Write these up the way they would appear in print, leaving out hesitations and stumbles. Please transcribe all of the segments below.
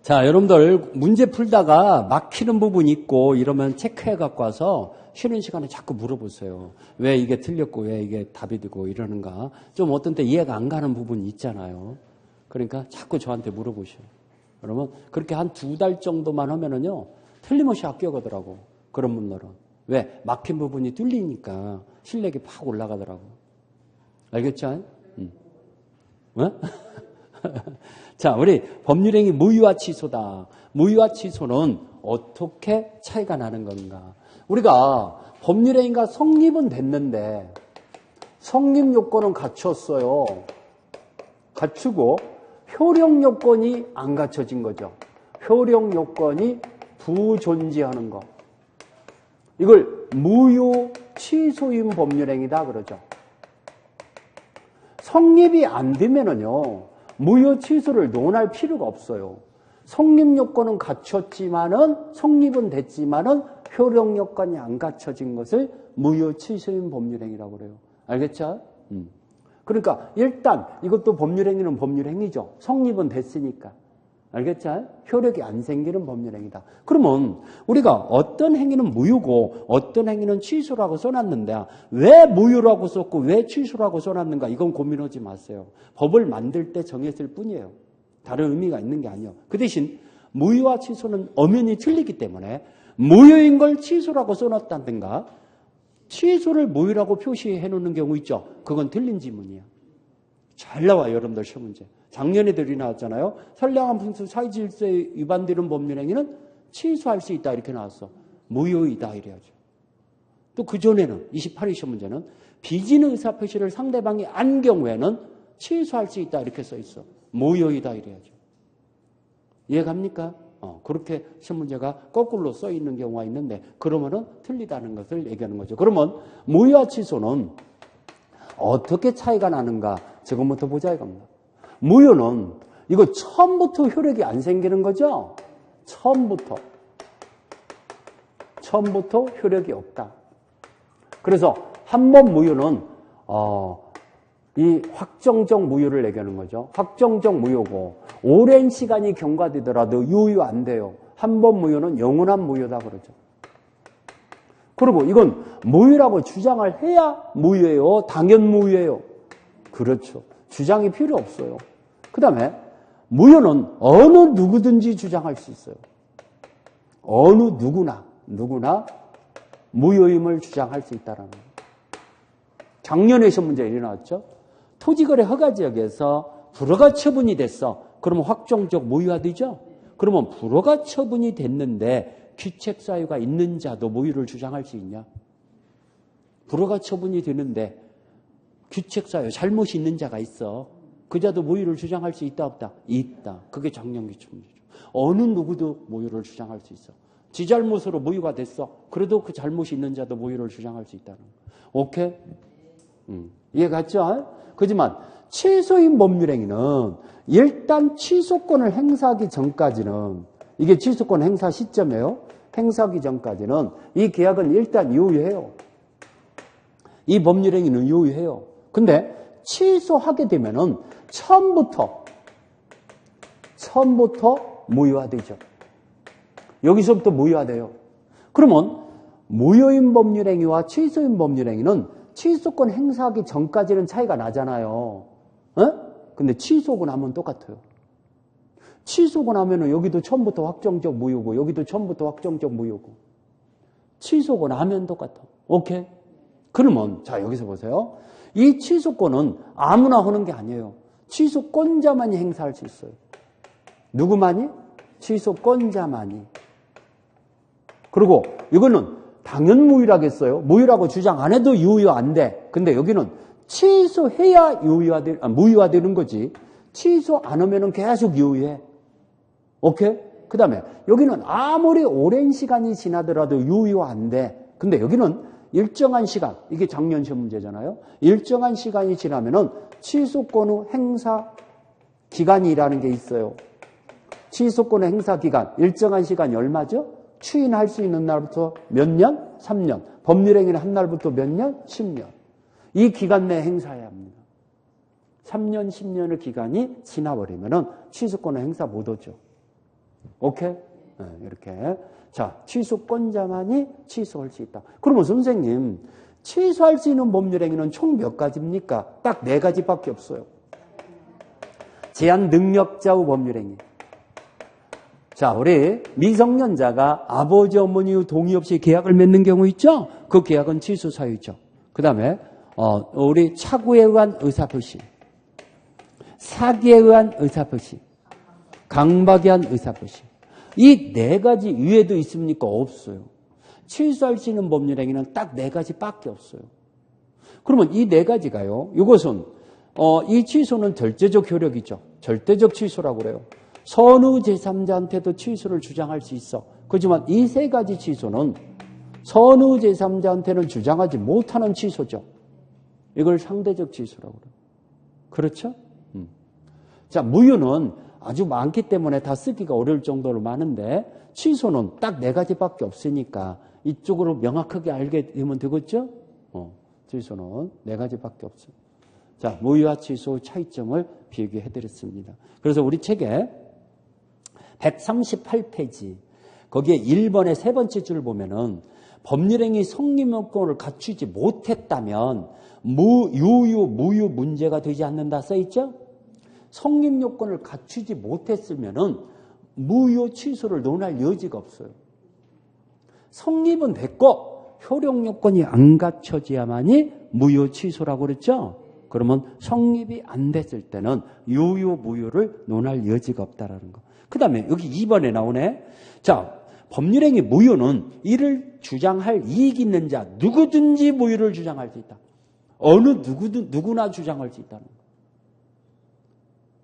자, 여러분들 문제 풀다가 막히는 부분이 있고 이러면 체크해 갖고 와서 쉬는 시간에 자꾸 물어보세요. 왜 이게 틀렸고 왜 이게 답이 되고 이러는가. 좀 어떤 때 이해가 안 가는 부분이 있잖아요. 그러니까 자꾸 저한테 물어보셔요. 그러면 그렇게 한 2달 정도만 하면은요, 틀림없이 합격하더라고. 그런 분들은. 왜? 막힌 부분이 뚫리니까 실력이 팍 올라가더라고. 알겠죠? 왜? 자, 우리 법률행위 무효와 취소다. 무효와 취소는 어떻게 차이가 나는 건가? 우리가 법률행위가 성립은 됐는데 성립 요건은 갖췄어요. 갖추고 효력 요건이 안 갖춰진 거죠. 효력 요건이 부존재하는 거. 이걸 무효 취소인 법률행위다 그러죠. 성립이 안 되면은요, 무효 취소를 논할 필요가 없어요. 성립 요건은 갖췄지만은, 성립은 됐지만은 효력 요건이 안 갖춰진 것을 무효 취소인 법률행위라고 그래요. 알겠죠? 그러니까 일단 이것도 법률행위는 법률행위죠. 성립은 됐으니까. 알겠죠? 효력이 안 생기는 법률행위다. 그러면 우리가 어떤 행위는 무효고 어떤 행위는 취소라고 써놨는데 왜 무효라고 썼고 왜 취소라고 써놨는가, 이건 고민하지 마세요. 법을 만들 때 정했을 뿐이에요. 다른 의미가 있는 게 아니에요. 그 대신 무효와 취소는 엄연히 틀리기 때문에 무효인 걸 취소라고 써놨다든가 취소를 무효라고 표시해 놓는 경우 있죠. 그건 틀린 지문이야. 잘 나와요, 여러분들 시험 문제. 작년에들이 나왔잖아요. 선량한 분수 사회질서에 위반되는 법률행위는 취소할 수 있다 이렇게 나왔어. 무효이다 이래야죠. 또 그전에는 28일 시험 문제는 비진 의사표시를 상대방이 안 경우에는 취소할 수 있다 이렇게 써 있어. 무효이다 이래야죠. 이해갑니까? 그렇게 시험 문제가 거꾸로 써 있는 경우가 있는데 그러면은 틀리다는 것을 얘기하는 거죠. 그러면 무효와 취소는 어떻게 차이가 나는가 지금부터 보자 이겁니다. 무효는 이거 처음부터 효력이 안 생기는 거죠. 처음부터 효력이 없다. 그래서 한 번 무효는 이 확정적 무효를 얘기하는 거죠. 확정적 무효고 오랜 시간이 경과되더라도 유효 안 돼요. 한 번 무효는 영원한 무효다 그러죠. 그리고 이건 무효라고 주장을 해야 무효예요? 당연 무효예요? 그렇죠. 주장이 필요 없어요. 그 다음에 무효는 어느 누구든지 주장할 수 있어요. 어느 누구나 무효임을 주장할 수 있다라는 거예요. 작년에 시험 문제 일어났죠. 토지거래 허가지역에서 불허가 처분이 됐어. 그러면 확정적 무효화되죠. 그러면 불허가 처분이 됐는데 귀책 사유가 있는 자도 무효를 주장할 수 있냐? 불허가 처분이 되는데 귀책 사유, 잘못이 있는 자가 있어. 그 자도 무효를 주장할 수 있다 없다? 있다. 그게 작년 기준이죠. 어느 누구도 무효를 주장할 수 있어. 지 잘못으로 무효가 됐어. 그래도 그 잘못이 있는 자도 무효를 주장할 수 있다는 거. 오케이? 이해갔죠? 그렇지만 취소인 법률행위는 일단 취소권을 행사하기 전까지는, 이게 취소권 행사 시점이에요. 행사하기 전까지는 이 계약은 일단 유효해요. 이 법률행위는 유효해요. 근데 취소하게 되면은 처음부터 무효화되죠. 여기서부터 무효화돼요. 그러면 무효인 법률행위와 취소인 법률행위는 취소권 행사하기 전까지는 차이가 나잖아요. 근데 취소하고 나면 똑같아요. 취소하고 나면은 여기도 처음부터 확정적 무효고 여기도 처음부터 확정적 무효고 취소하고 나면 똑같아. 오케이? 그러면 자 여기서 보세요. 이 취소권은 아무나 하는 게 아니에요. 취소권자만이 행사할 수 있어요. 누구만이? 취소권자만이. 그리고 이거는 당연 무효라겠어요. 무효라고 주장 안 해도 유효 안 돼. 근데 여기는 취소해야 무효화되는 거지. 취소 안 하면은 계속 유효해. 오케이? 그 다음에 여기는 아무리 오랜 시간이 지나더라도 유효 안 돼. 근데 여기는 일정한 시간, 이게 작년 시험 문제잖아요. 일정한 시간이 지나면은 취소권 후 행사 기간이라는 게 있어요. 취소권의 행사 기간, 일정한 시간이 얼마죠? 추인할 수 있는 날부터 몇 년? 3년. 법률행위를 한 날부터 몇 년? 10년. 이 기간 내에 행사해야 합니다. 3년, 10년의 기간이 지나버리면은 취소권의 행사 못 하죠. 오케이? 네, 이렇게. 자, 취소권자만이 취소할 수 있다. 그러면 선생님, 취소할 수 있는 법률행위는 총 몇 가지입니까? 딱 4가지밖에 없어요. 제한 능력자 후 법률행위. 자, 우리 미성년자가 아버지 어머니 동의 없이 계약을 맺는 경우 있죠? 그 계약은 취소 사유죠. 그 다음에 우리 차구에 의한 의사표시, 사기에 의한 의사표시, 강박에 의한 의사표시. 이 4가지 이외에도 있습니까? 없어요. 취소할 수 있는 법률행위는 딱 4가지밖에 없어요. 그러면 이 4가지가요. 이것은 이 취소는 절대적 효력이죠. 절대적 취소라고 그래요. 선의 제3자한테도 취소를 주장할 수 있어. 그렇지만 이 3가지 취소는 선의 제3자한테는 주장하지 못하는 취소죠. 이걸 상대적 취소라고 그래요. 그렇죠? 자, 무효는 아주 많기 때문에 다 쓰기가 어려울 정도로 많은데 취소는 딱 4가지밖에 없으니까 이쪽으로 명확하게 알게 되면 되겠죠? 취소는 4가지밖에 없어요. 자, 무효와 취소 차이점을 비교해드렸습니다. 그래서 우리 책에 138페이지 거기에 1번의 3번째 줄 보면은 법률행위 성립요건을 갖추지 못했다면 유효, 무효 문제가 되지 않는다 써있죠? 성립요건을 갖추지 못했으면은 무효 취소를 논할 여지가 없어요. 성립은 됐고 효력요건이 안 갖춰져야만이 무효 취소라고 그랬죠? 그러면 성립이 안 됐을 때는 유효, 무효를 논할 여지가 없다라는 거. 그 다음에 여기 2번에 나오네. 자, 법률행위 무효는 이를 주장할 이익이 있는 자 누구든지 무효를 주장할 수 있다. 어느 누구나 주장할 수 있다는 거.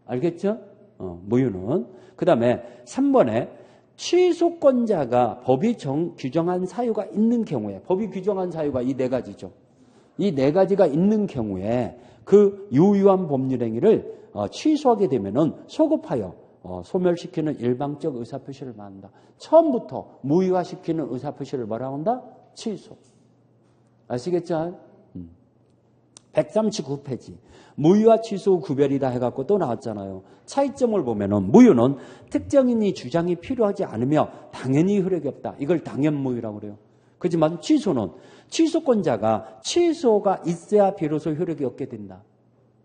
알겠죠? 무효는. 그 다음에 3번에 취소권자가 법이 규정한 사유가 있는 경우에, 법이 규정한 사유가 이 4가지죠. 이 4가지가 있는 경우에 그 유효한 법률행위를 취소하게 되면은 소급하여 소멸시키는 일방적 의사표시를 말한다. 처음부터 무효화시키는 의사표시를 뭐라고 한다? 취소. 아시겠죠? 139페이지. 무효와 취소 구별이다 해갖고 또 나왔잖아요. 차이점을 보면은 무효는 특정인이 주장이 필요하지 않으며 당연히 효력이 없다. 이걸 당연무효라고 그래요. 그렇지만 취소는 취소권자가 취소가 있어야 비로소 효력이 없게 된다.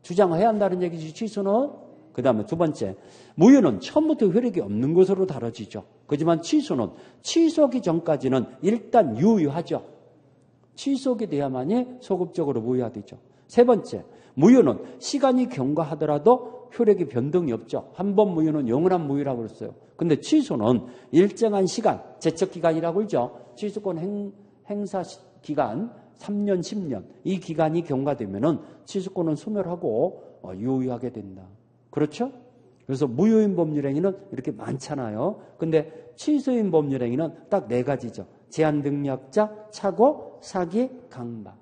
주장해야 한다는 얘기지, 취소는. 그 다음에 2번째, 무효는 처음부터 효력이 없는 것으로 다뤄지죠. 그렇지만 취소는 취소하기 전까지는 일단 유효하죠. 취소하게 돼야만이 소급적으로 무효화되죠. 3번째, 무효는 시간이 경과하더라도 효력이 변동이 없죠. 한 번 무효는 영원한 무효라고 그랬어요. 근데 취소는 일정한 시간, 제척기간이라고 그러죠. 취소권 행사 기간 3년, 10년 이 기간이 경과되면은 취소권은 소멸하고 유효하게 된다. 그렇죠? 그래서 무효인 법률행위는 이렇게 많잖아요. 근데 취소인 법률행위는 딱 4가지죠. 제한 능력자, 착오, 사기, 강박.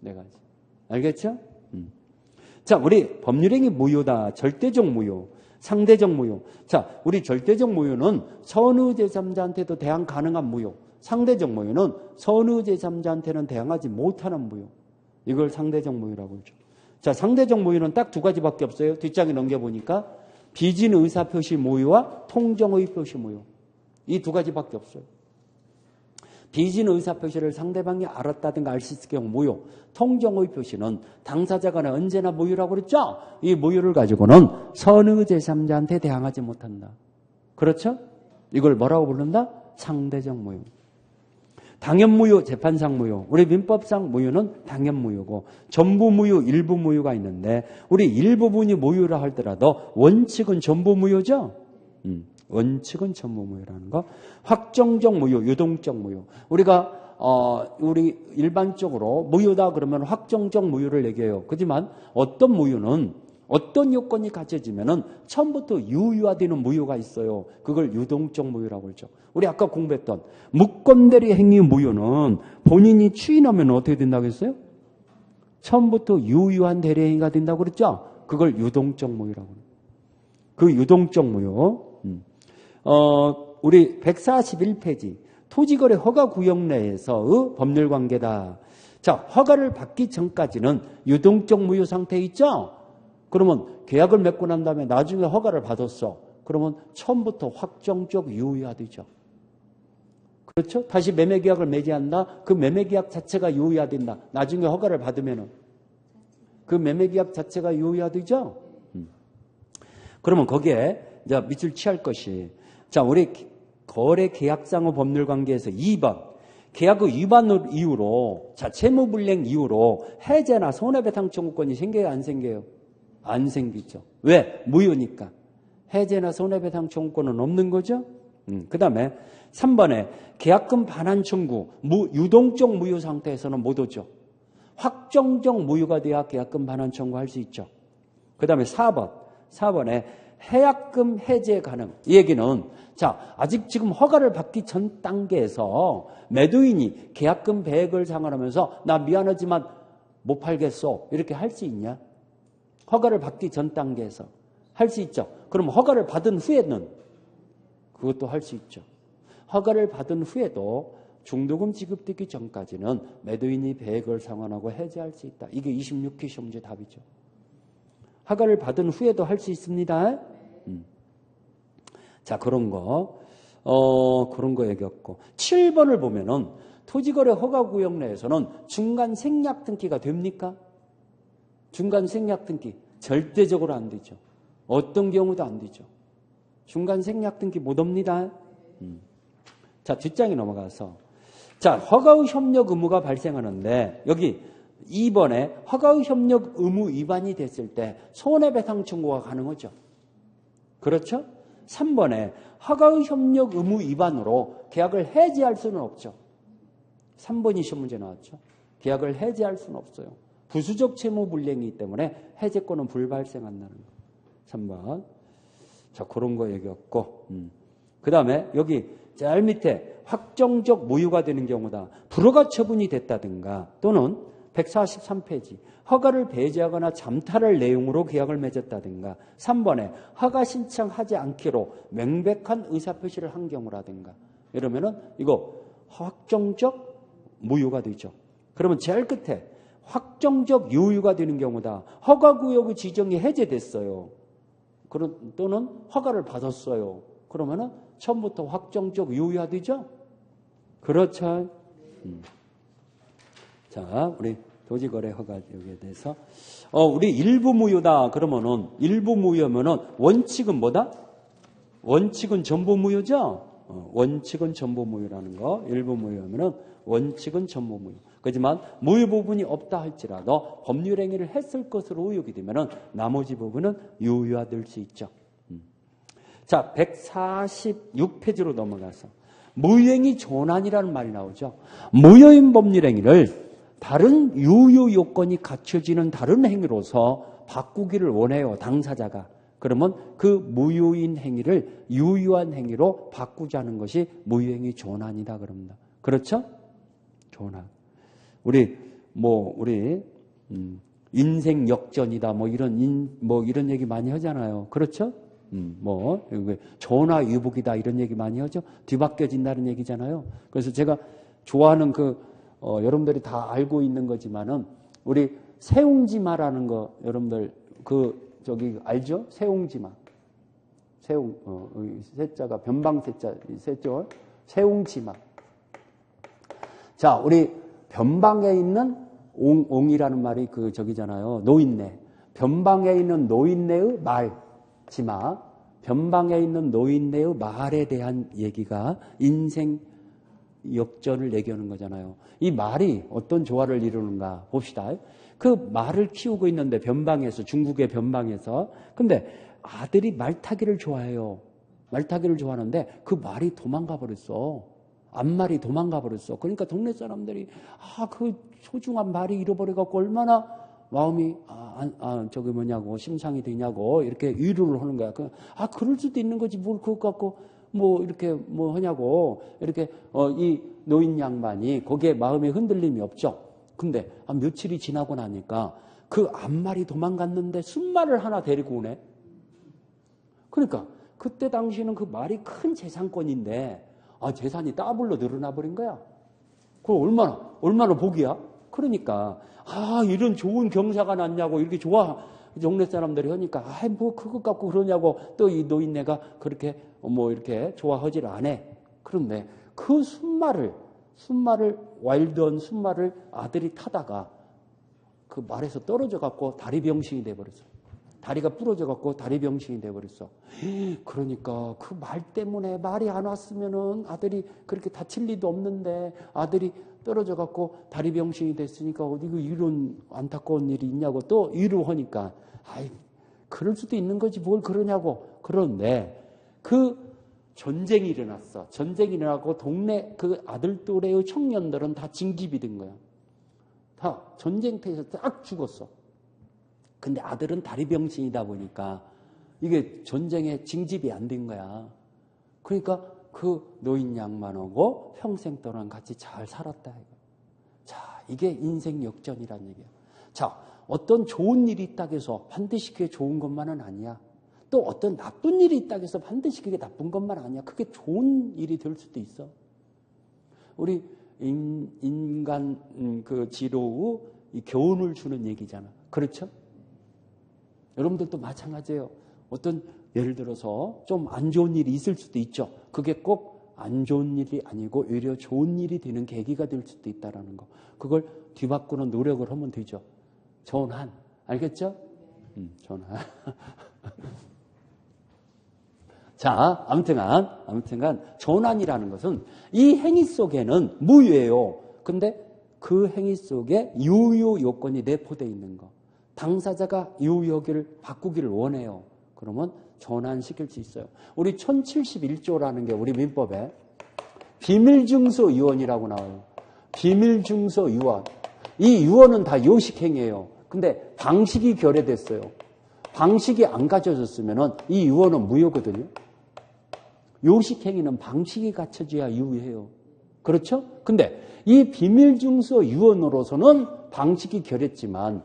4가지. 알겠죠? 자, 우리 법률행위 무효다. 절대적 무효, 상대적 무효. 자, 우리 절대적 무효는 선의 제3자한테도 대항 가능한 무효. 상대적 무효는 선의 제3자한테는 대항하지 못하는 무효. 이걸 상대적 무효라고 그러죠. 자, 상대적 무효는 딱 2가지밖에 없어요. 뒷장에 넘겨보니까 비진 의사표시 무효와 통정의 표시 무효. 이 2가지밖에 없어요. 비진 의사표시를 상대방이 알았다든가 알 수 있을 경우 무효. 통정의 표시는 당사자 간에 언제나 무효라고 그랬죠? 이 무효를 가지고는 선의 제3자한테 대항하지 못한다. 그렇죠? 이걸 뭐라고 부른다? 상대적 무효. 당연무효, 재판상 무효. 우리 민법상 무효는 당연무효고 전부 무효, 일부 무효가 있는데 우리 일부분이 무효라 할더라도 원칙은 전부 무효죠? 원칙은 전부 무효라는 거. 확정적 무효, 유동적 무효. 우리가 우리 일반적으로 무효다 그러면 확정적 무효를 얘기해요. 그렇지만 어떤 무효는 어떤 요건이 갖춰지면은 처음부터 유효화되는 무효가 있어요. 그걸 유동적 무효라고 그러죠. 우리 아까 공부했던 무권대리 행위 무효는 본인이 추인하면 어떻게 된다고 했어요? 처음부터 유효한 대리행위가 된다고 그랬죠? 그걸 유동적 무효라고 그래요. 그 유동적 무효. 우리 141페이지 토지거래 허가 구역 내에서의 법률관계다. 자, 허가를 받기 전까지는 유동적 무효 상태에 있죠? 그러면 계약을 맺고 난 다음에 나중에 허가를 받았어. 그러면 처음부터 확정적 유효해야 되죠. 그렇죠? 다시 매매계약을 맺어한다? 그 매매계약 자체가 유효해야 된다. 나중에 허가를 받으면은. 그 매매계약 자체가 유효해야 되죠? 그러면 거기에 이제 밑줄 취할 것이, 자, 우리 거래계약상의 법률관계에서 2번. 계약의 위반 이유로, 자, 채무불이행 이유로 해제나 손해배상 청구권이 생겨요, 안 생겨요? 안 생기죠. 왜? 무효니까. 해제나 손해배상 청구권은 없는 거죠? 그 다음에 3번에 계약금 반환 청구, 유동적 무효 상태에서는 못 오죠. 확정적 무효가 돼야 계약금 반환 청구할 수 있죠. 그 다음에 4번에 해약금 해제 가능. 이 얘기는, 자, 아직 지금 허가를 받기 전 단계에서 매도인이 계약금 배액을 상환하면서 나 미안하지만 못 팔겠어, 이렇게 할 수 있냐? 허가를 받기 전 단계에서 할 수 있죠. 그럼 허가를 받은 후에는 그것도 할 수 있죠. 허가를 받은 후에도 중도금 지급되기 전까지는 매도인이 배액을 상환하고 해제할 수 있다. 이게 26회 시험제 답이죠. 허가를 받은 후에도 할 수 있습니다. 자, 그런 거 얘기했고. 7번을 보면은 토지거래 허가구역 내에서는 중간 생략 등기가 됩니까? 중간 생략 등기. 절대적으로 안 되죠. 어떤 경우도 안 되죠. 중간 생략 등기 못 옵니다. 자, 뒷장에 넘어가서. 자, 허가의 협력 의무가 발생하는데, 여기 2번에 허가의 협력 의무 위반이 됐을 때 손해배상 청구가 가능하죠. 그렇죠? 3번에 허가의 협력 의무 위반으로 계약을 해지할 수는 없죠. 3번이 시험 문제 나왔죠. 계약을 해지할 수는 없어요. 부수적 채무 불이행이기 때문에 해제권은 불발생한다는 거. 3번. 자, 그런 거 얘기했고. 그 다음에 여기 제일 밑에 확정적 무효가 되는 경우다. 불허가 처분이 됐다든가 또는 143페이지 허가를 배제하거나 잠탈할 내용으로 계약을 맺었다든가 3번에 허가 신청하지 않기로 명백한 의사표시를 한 경우라든가 이러면은 이거 확정적 무효가 되죠. 그러면 제일 끝에 확정적 유효가 되는 경우다. 허가구역의 지정이 해제됐어요. 또는 허가를 받았어요. 그러면은 처음부터 확정적 유효가 되죠? 그렇죠? 자, 우리 토지거래 허가역에 대해서 우리 일부 무효다 그러면은 일부 무효면은 원칙은 뭐다? 원칙은 전부 무효죠? 원칙은 전부 무효라는 거. 일부 무효면은 원칙은 전부 무효. 그렇지만 무효 부분이 없다 할지라도 법률 행위를 했을 것으로 의혹이 되면은 나머지 부분은 유효화될 수 있죠. 자, 146페이지로 넘어가서 무효행위 전환이라는 말이 나오죠. 무효인 법률 행위를 다른 유효 요건이 갖춰지는 다른 행위로서 바꾸기를 원해요, 당사자가. 그러면 그 무효인 행위를 유효한 행위로 바꾸자는 것이 무효행위 전환이다 그럽니다. 그렇죠? 전환. 우리 인생 역전이다 이런 얘기 많이 하잖아요. 그렇죠? 전화 유복이다 이런 얘기 많이 하죠. 뒤바뀌어진다는 얘기잖아요. 그래서 제가 좋아하는 여러분들이 다 알고 있는 거지만은 우리 세옹지마라는 거 여러분들 알죠? 세옹지마. 세자가 변방 세죠. 세옹지마. 자, 우리 변방에 있는 옹이라는 말이 저기잖아요. 노인네. 변방에 있는 노인네의 지마. 변방에 있는 노인네의 말에 대한 얘기가 인생 역전을 얘기하는 거잖아요. 이 말이 어떤 조화를 이루는가 봅시다. 그 말을 키우고 있는데 중국의 변방에서 근데 아들이 말타기를 좋아해요. 말타기를 좋아하는데 그 말이 도망가 버렸어. 앞말이 도망가 버렸어. 그러니까 동네 사람들이 그 소중한 말이 잃어버려갖고 얼마나 마음이 심상이 되냐고 이렇게 위로를 하는 거야. 그럴 수도 있는 거지 뭘 그것 갖고 이렇게 하냐고 이렇게 이 노인 양반이 거기에 마음에 흔들림이 없죠. 근데 며칠이 지나고 나니까 그 앞말이 도망갔는데 순말을 하나 데리고 오네. 그러니까 그때 당시에는 그 말이 큰 재산권인데 재산이 더블로 늘어나 버린 거야. 그럼 얼마나 복이야? 그러니까 이런 좋은 경사가 났냐고 이렇게 동네 사람들이 하니까 아이 뭐 그것 갖고 그러냐고 또 이 노인네가 그렇게 뭐 이렇게 좋아하질 않아. 그런데 그 순말을 와일드한 순말을 아들이 타다가 그 말에서 떨어져 갖고 다리 병신이 돼 버렸어. 다리가 부러져 갖고 다리 병신이 돼 버렸어. 그러니까 그 말 때문에 말이 안 왔으면은 아들이 그렇게 다칠 리도 없는데 아들이 떨어져 갖고 다리 병신이 됐으니까 이거 이런 안타까운 일이 있냐고 또 위로하니까 아이 그럴 수도 있는 거지 뭘 그러냐고. 그런데 그 전쟁이 일어났어. 전쟁이 일어나고 동네 그 아들 또래의 청년들은 다 징집이 된 거야. 다 전쟁터에서 딱 죽었어. 근데 아들은 다리 병신이다 보니까 이게 전쟁에 징집이 안 된 거야. 그러니까 그 노인 양반하고 평생 동안 같이 잘 살았다. 자, 이게 인생 역전이란 얘기야. 자, 어떤 좋은 일이 있다고 해서 반드시 그게 좋은 것만은 아니야. 또 어떤 나쁜 일이 있다고 해서 반드시 그게 나쁜 것만 아니야. 그게 좋은 일이 될 수도 있어. 우리 인간 그 지로의 이 교훈을 주는 얘기잖아. 그렇죠? 여러분들도 마찬가지예요. 어떤 예를 들어서 좀 안 좋은 일이 있을 수도 있죠. 그게 꼭 안 좋은 일이 아니고 오히려 좋은 일이 되는 계기가 될 수도 있다는 거. 그걸 뒤바꾸는 노력을 하면 되죠. 전환. 알겠죠? 전환. 자, 아무튼간 전환이라는 것은 이 행위 속에는 무효예요. 근데 그 행위 속에 유효 요건이 내포되어 있는 거. 당사자가 유효기를 바꾸기를 원해요. 그러면 전환시킬 수 있어요. 우리 1071조라는 게 우리 민법에 비밀증서 유언이라고 나와요. 비밀증서 유언. 이 유언은 다 요식행위예요. 근데 방식이 결여됐어요. 방식이 안 갖춰졌으면 이 유언은 무효거든요. 요식행위는 방식이 갖춰져야 유효해요. 그렇죠? 근데 이 비밀증서 유언으로서는 방식이 결였지만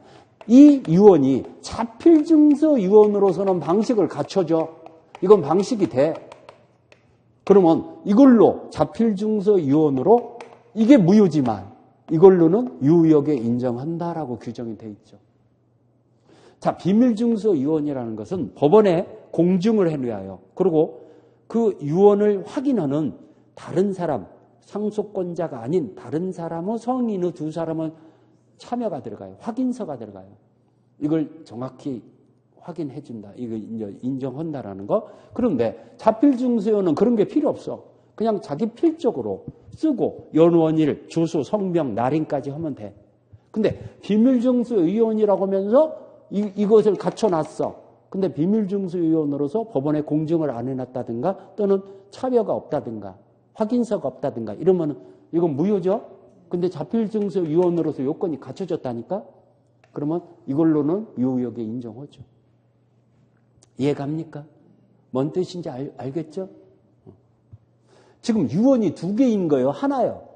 이 유언이 자필증서 유언으로서는 방식을 갖춰줘. 이건 방식이 돼. 그러면 이걸로 자필증서 유언으로 이게 무효지만 이걸로는 유효하게 인정한다라고 규정이 돼 있죠. 자, 비밀증서 유언이라는 것은 법원에 공증을 해놔야 해요. 그리고 그 유언을 확인하는 다른 사람, 상속권자가 아닌 다른 사람의 성인의 두 사람은 참여가 들어가요. 확인서가 들어가요. 이걸 정확히 확인해 준다. 이거 이제 인정한다라는 거. 그런데 자필증서유언은 그런 게 필요 없어. 그냥 자기 필적으로 쓰고 연원일, 주소, 성명, 날인까지 하면 돼. 근데 비밀증서유언이라고 하면서 이것을 갖춰놨어. 근데 비밀증서유언으로서 법원에 공증을 안 해놨다든가 또는 참여가 없다든가 확인서가 없다든가 이러면 이건 무효죠. 근데 자필증서 유언으로서 요건이 갖춰졌다니까? 그러면 이걸로는 유효하게 인정하죠. 이해갑니까? 뭔 뜻인지 알겠죠? 지금 유언이 두 개인 거예요. 하나요.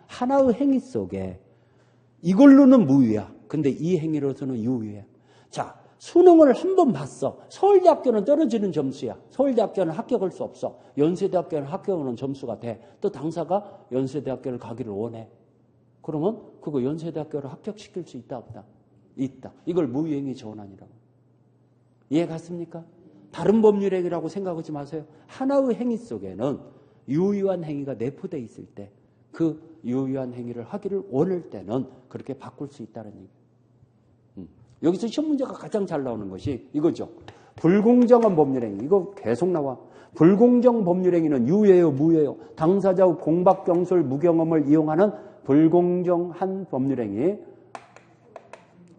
하나의 행위 속에 이걸로는 무효야. 근데 이 행위로서는 유효야. 자, 수능을 한 번 봤어. 서울대학교는 떨어지는 점수야. 서울대학교는 합격할 수 없어. 연세대학교는 합격하는 점수가 돼. 또 당사가 연세대학교를 가기를 원해. 그러면 그거 연세대학교를 합격시킬 수 있다 없다? 있다. 이걸 무효행위 전환이라고. 이해 갔습니까? 다른 법률행위라고 생각하지 마세요. 하나의 행위 속에는 유효한 행위가 내포되어 있을 때 그 유효한 행위를 하기를 원할 때는 그렇게 바꿀 수 있다는 얘기예요. 여기서 시험 문제가 가장 잘 나오는 것이 이거죠. 불공정한 법률행위. 이거 계속 나와. 불공정 법률행위는 유효예요, 무효예요? 당사자의 공박, 경솔, 무경험을 이용하는 불공정한 법률행위.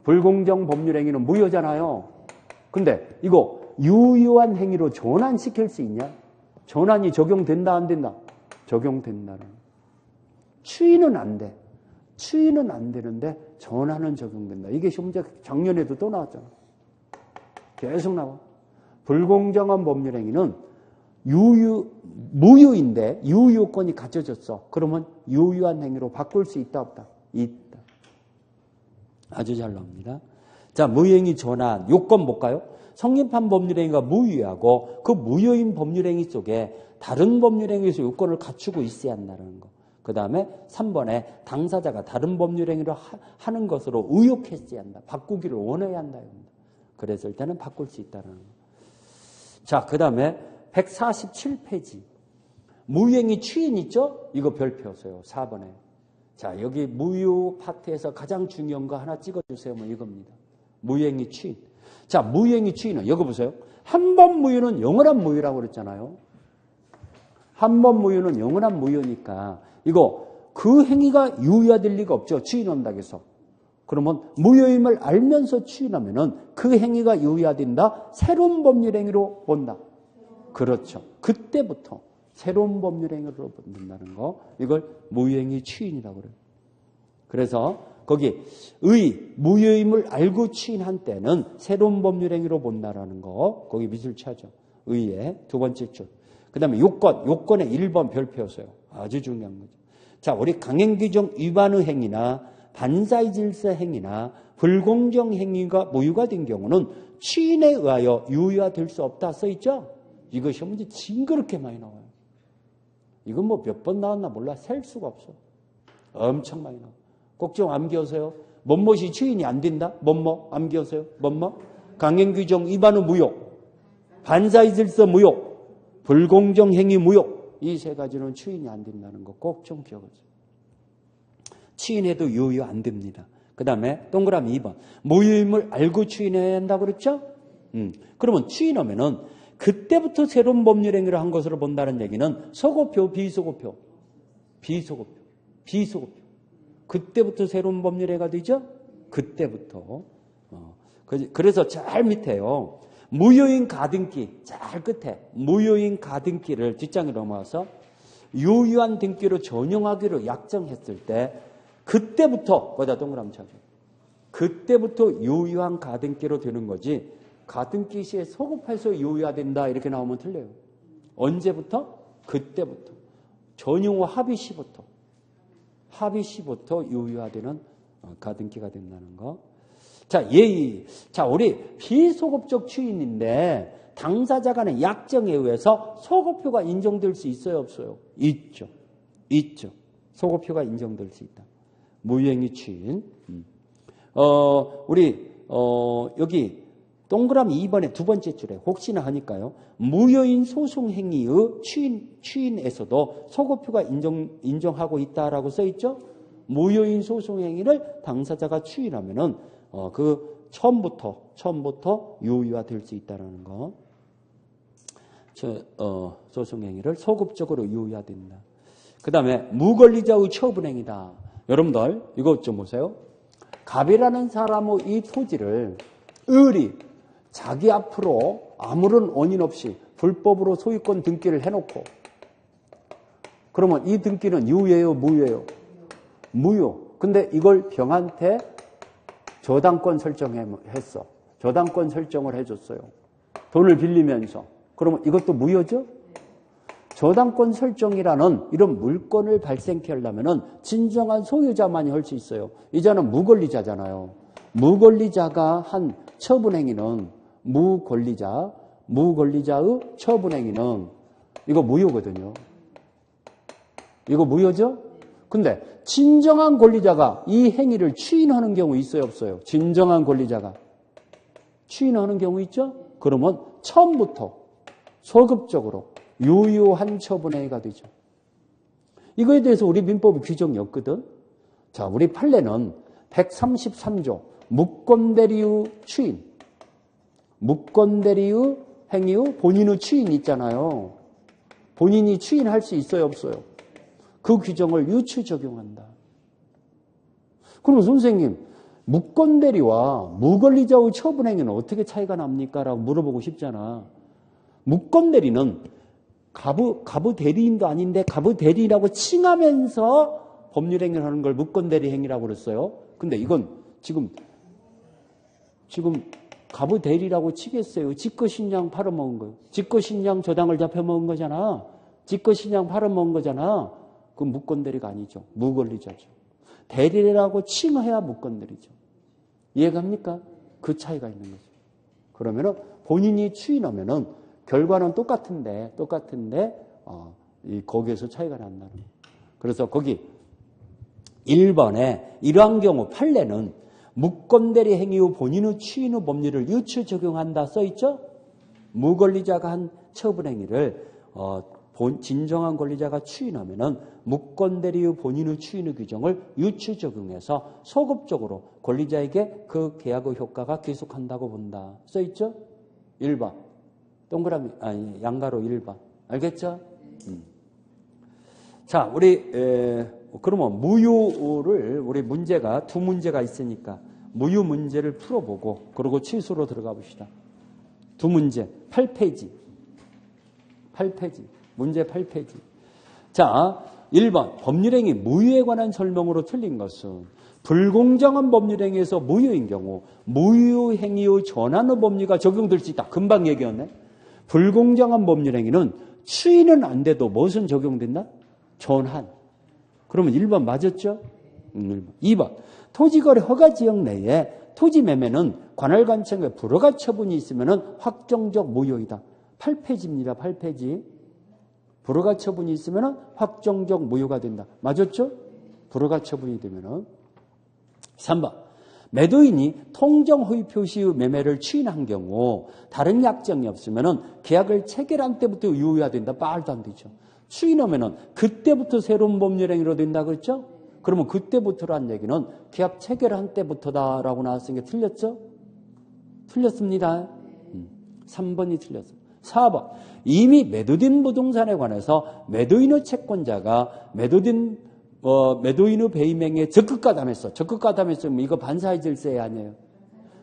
불공정 법률행위는 무효잖아요. 근데 이거 유효한 행위로 전환시킬 수 있냐? 전환이 적용된다, 안 된다? 적용된다는. 추인은 안 돼. 추인은 안 되는데 전환은 적용된다. 이게 시험 문제 작년에도 또 나왔잖아. 계속 나와. 불공정한 법률행위는 무효인데 유효권이 갖춰졌어. 그러면 유효한 행위로 바꿀 수 있다 없다? 있다. 아주 잘 나옵니다. 자, 무효행위 전환 요건 볼까요? 성립한 법률행위가 무효하고 그 무효인 법률행위 속에 다른 법률행위에서 요건을 갖추고 있어야 한다는 거. 그 다음에 3번에 당사자가 다른 법률행위를 하는 것으로 의욕했어야 한다. 바꾸기를 원해야 한다. 그랬을 때는 바꿀 수 있다는 거. 자, 그 다음에 147페이지. 무유행위 추인 있죠? 이거 별표세요. 4번에. 자, 여기 무유 파트에서 가장 중요한 거 하나 찍어주세요. 뭐 이겁니다. 무유행위 추인. 자, 무유행위 추인은 여기 보세요. 한 번 무유는 영원한 무유라고 그랬잖아요. 한 번 무유는 영원한 무유니까 이거 그 행위가 유효될 리가 없죠. 추인한다고 그러면 무효임을 알면서 추인하면은 그 행위가 유효된다. 새로운 법률 행위로 본다. 그렇죠. 그때부터 새로운 법률 행위로 본다는 거. 이걸 무효행위 추인이라고 그래요. 그래서 거기 무효임을 알고 추인한 때는 새로운 법률 행위로 본다라는 거. 거기 미술차죠. 의의 두 번째 줄. 그 다음에 요건의 1번 별표였어요. 아주 중요한 거죠. 자, 우리 강행규정 위반의 행위나 반사의 질서 행위나 불공정 행위가 무효가 된 경우는 추인에 의하여 유효화될 수 없다 써있죠? 이거 시험 문제 징그럽게 많이 나와요. 이건 뭐 몇 번 나왔나 몰라. 셀 수가 없어. 엄청 많이 나와요. 꼭 좀 암기하세요. 뭐뭇이 추인이 안 된다? 뭐뭐 암기하세요. 뭐뭐 강행규정 위반의 무효, 반사의 질서 무효, 불공정 행위 무효. 이 세 가지는 추인이 안 된다는 거 꼭 좀 기억하세요. 추인해도 유효 안 됩니다. 그 다음에 동그라미 2번. 무효임을 알고 추인해야 한다고 그랬죠? 그러면 추인하면은 그때부터 새로운 법률 행위를 한 것으로 본다는 얘기는 소고표, 비소고표. 그때부터 새로운 법률 행위가 되죠? 그때부터. 그래서 제일 밑에요. 무효인 가등기, 제일 끝에 무효인 가등기를 뒷장에 넘어와서 유효한 등기로 전용하기로 약정했을 때 그때부터 거기다 동그라미 쳐줘. 그때부터 유효한 가등기로 되는 거지. 가등기 시에 소급해서 유효화된다 이렇게 나오면 틀려요. 언제부터? 그때부터. 전용호 합의 시부터. 합의 시부터 유효화되는 가등기가 된다는 거. 자, 예의. 자, 우리 비소급적 추인인데 당사자 간의 약정에 의해서 소급표가 인정될 수 있어요, 없어요? 있죠. 소급표가 인정될 수 있다. 무효행위 추인. 여기 동그라미 2번의 두 번째 줄에 혹시나 하니까요. 무효인 소송행위의 추인에서도 소급표가 인정하고 있다라고 써있죠. 무효인 소송행위를 당사자가 추인하면은 그 처음부터 유효화될 수 있다라는 거. 소송행위를 소급적으로 유효화된다. 그 다음에 무권리자의 처분행위다. 여러분들 이거 좀 보세요. 갑이라는 사람의 이 토지를 을이 자기 앞으로 아무런 원인 없이 불법으로 소유권 등기를 해놓고 그러면 이 등기는 유효예요, 무효예요? 무효. 근데 이걸 병한테 저당권 설정했어. 저당권 설정을 해줬어요. 돈을 빌리면서. 그러면 이것도 무효죠? 저당권 설정이라는 이런 물건을 발생케 하려면은 진정한 소유자만이 할 수 있어요. 이자는 무권리자잖아요. 무권리자가 한 처분행위는 무권리자의 처분행위는 이거 무효거든요. 이거 무효죠? 근데 진정한 권리자가 이 행위를 추인하는 경우 있어요, 없어요? 진정한 권리자가 추인하는 경우 있죠? 그러면 처음부터 소급적으로 유효한 처분행위가 되죠. 이거에 대해서 우리 민법의 규정이 없거든. 자, 우리 판례는 133조 무권대리의 추인, 무권대리의 행위의 본인의 추인 있잖아요. 본인이 추인할 수 있어요, 없어요? 그 규정을 유추 적용한다. 그럼 선생님, 무권대리와 무권리자의 처분행위는 어떻게 차이가 납니까? 라고 물어보고 싶잖아. 무권대리는 가부 대리인도 아닌데 가부 대리라고 칭하면서 법률행위를 하는 걸 무권대리 행위라고 그랬어요. 근데 이건 지금 가부 대리라고 치겠어요. 직거신양 팔아먹은 거예요. 직거신양 저당을 잡혀먹은 거잖아. 직거신양 팔아먹은 거잖아. 그건 무권대리가 아니죠. 무권리자죠. 대리라고 칭해야 무권대리죠. 이해갑니까? 그 차이가 있는 거죠. 그러면은 본인이 추인하면은 결과는 똑같은데 거기에서 차이가 난다는 거예요. 그래서 거기 1번에 이러한 경우 판례는 무권대리 행위 후 본인의 취인 후 법률을 유추 적용한다 써있죠? 무권리자가 한 처분행위를 진정한 권리자가 취인하면은 무권대리 후 본인의 취인의 규정을 유추 적용해서 소급적으로 권리자에게 그 계약의 효과가 귀속한다고 본다. 써있죠? 1번. 동그라미, 아니, 양가로 1번. 알겠죠? 자, 그러면 무효를, 우리 문제가, 두 문제가 있으니까 무효 문제를 풀어보고, 그리고 취소로 들어가 봅시다. 두 문제, 8페이지. 8페이지. 문제 8페이지. 자, 1번. 법률행위 무효에 관한 설명으로 틀린 것은 불공정한 법률행위에서 무효인 경우 무효행위의 전환의 법리가 적용될 수 있다. 금방 얘기했네. 불공정한 법률행위는 추인은 안 돼도 무엇은 적용된다? 전환. 그러면 1번 맞았죠? 1번. 2번. 토지거래 허가지역 내에 토지매매는 관할관청의 불허가 처분이 있으면 확정적 무효이다. 8페이지입니다. 8페이지. 불허가 처분이 있으면 확정적 무효가 된다. 맞았죠? 불허가 처분이 되면은. 3번. 매도인이 통정 허위 표시의 매매를 추인한 경우 다른 약정이 없으면 계약을 체결한 때부터 유효해야 된다. 말도 안 되죠. 추인하면은 그때부터 새로운 법률행위로 된다 그랬죠? 그러면 그때부터란 얘기는 계약 체결한 때부터다라고 나왔으니까 틀렸죠? 틀렸습니다. 3번이 틀렸어요. 4번. 이미 매도된 부동산에 관해서 매도인의 채권자가 매도인의 배임행위에 적극가담했어. 적극가담했으면 이거 반사의 질서 아니에요.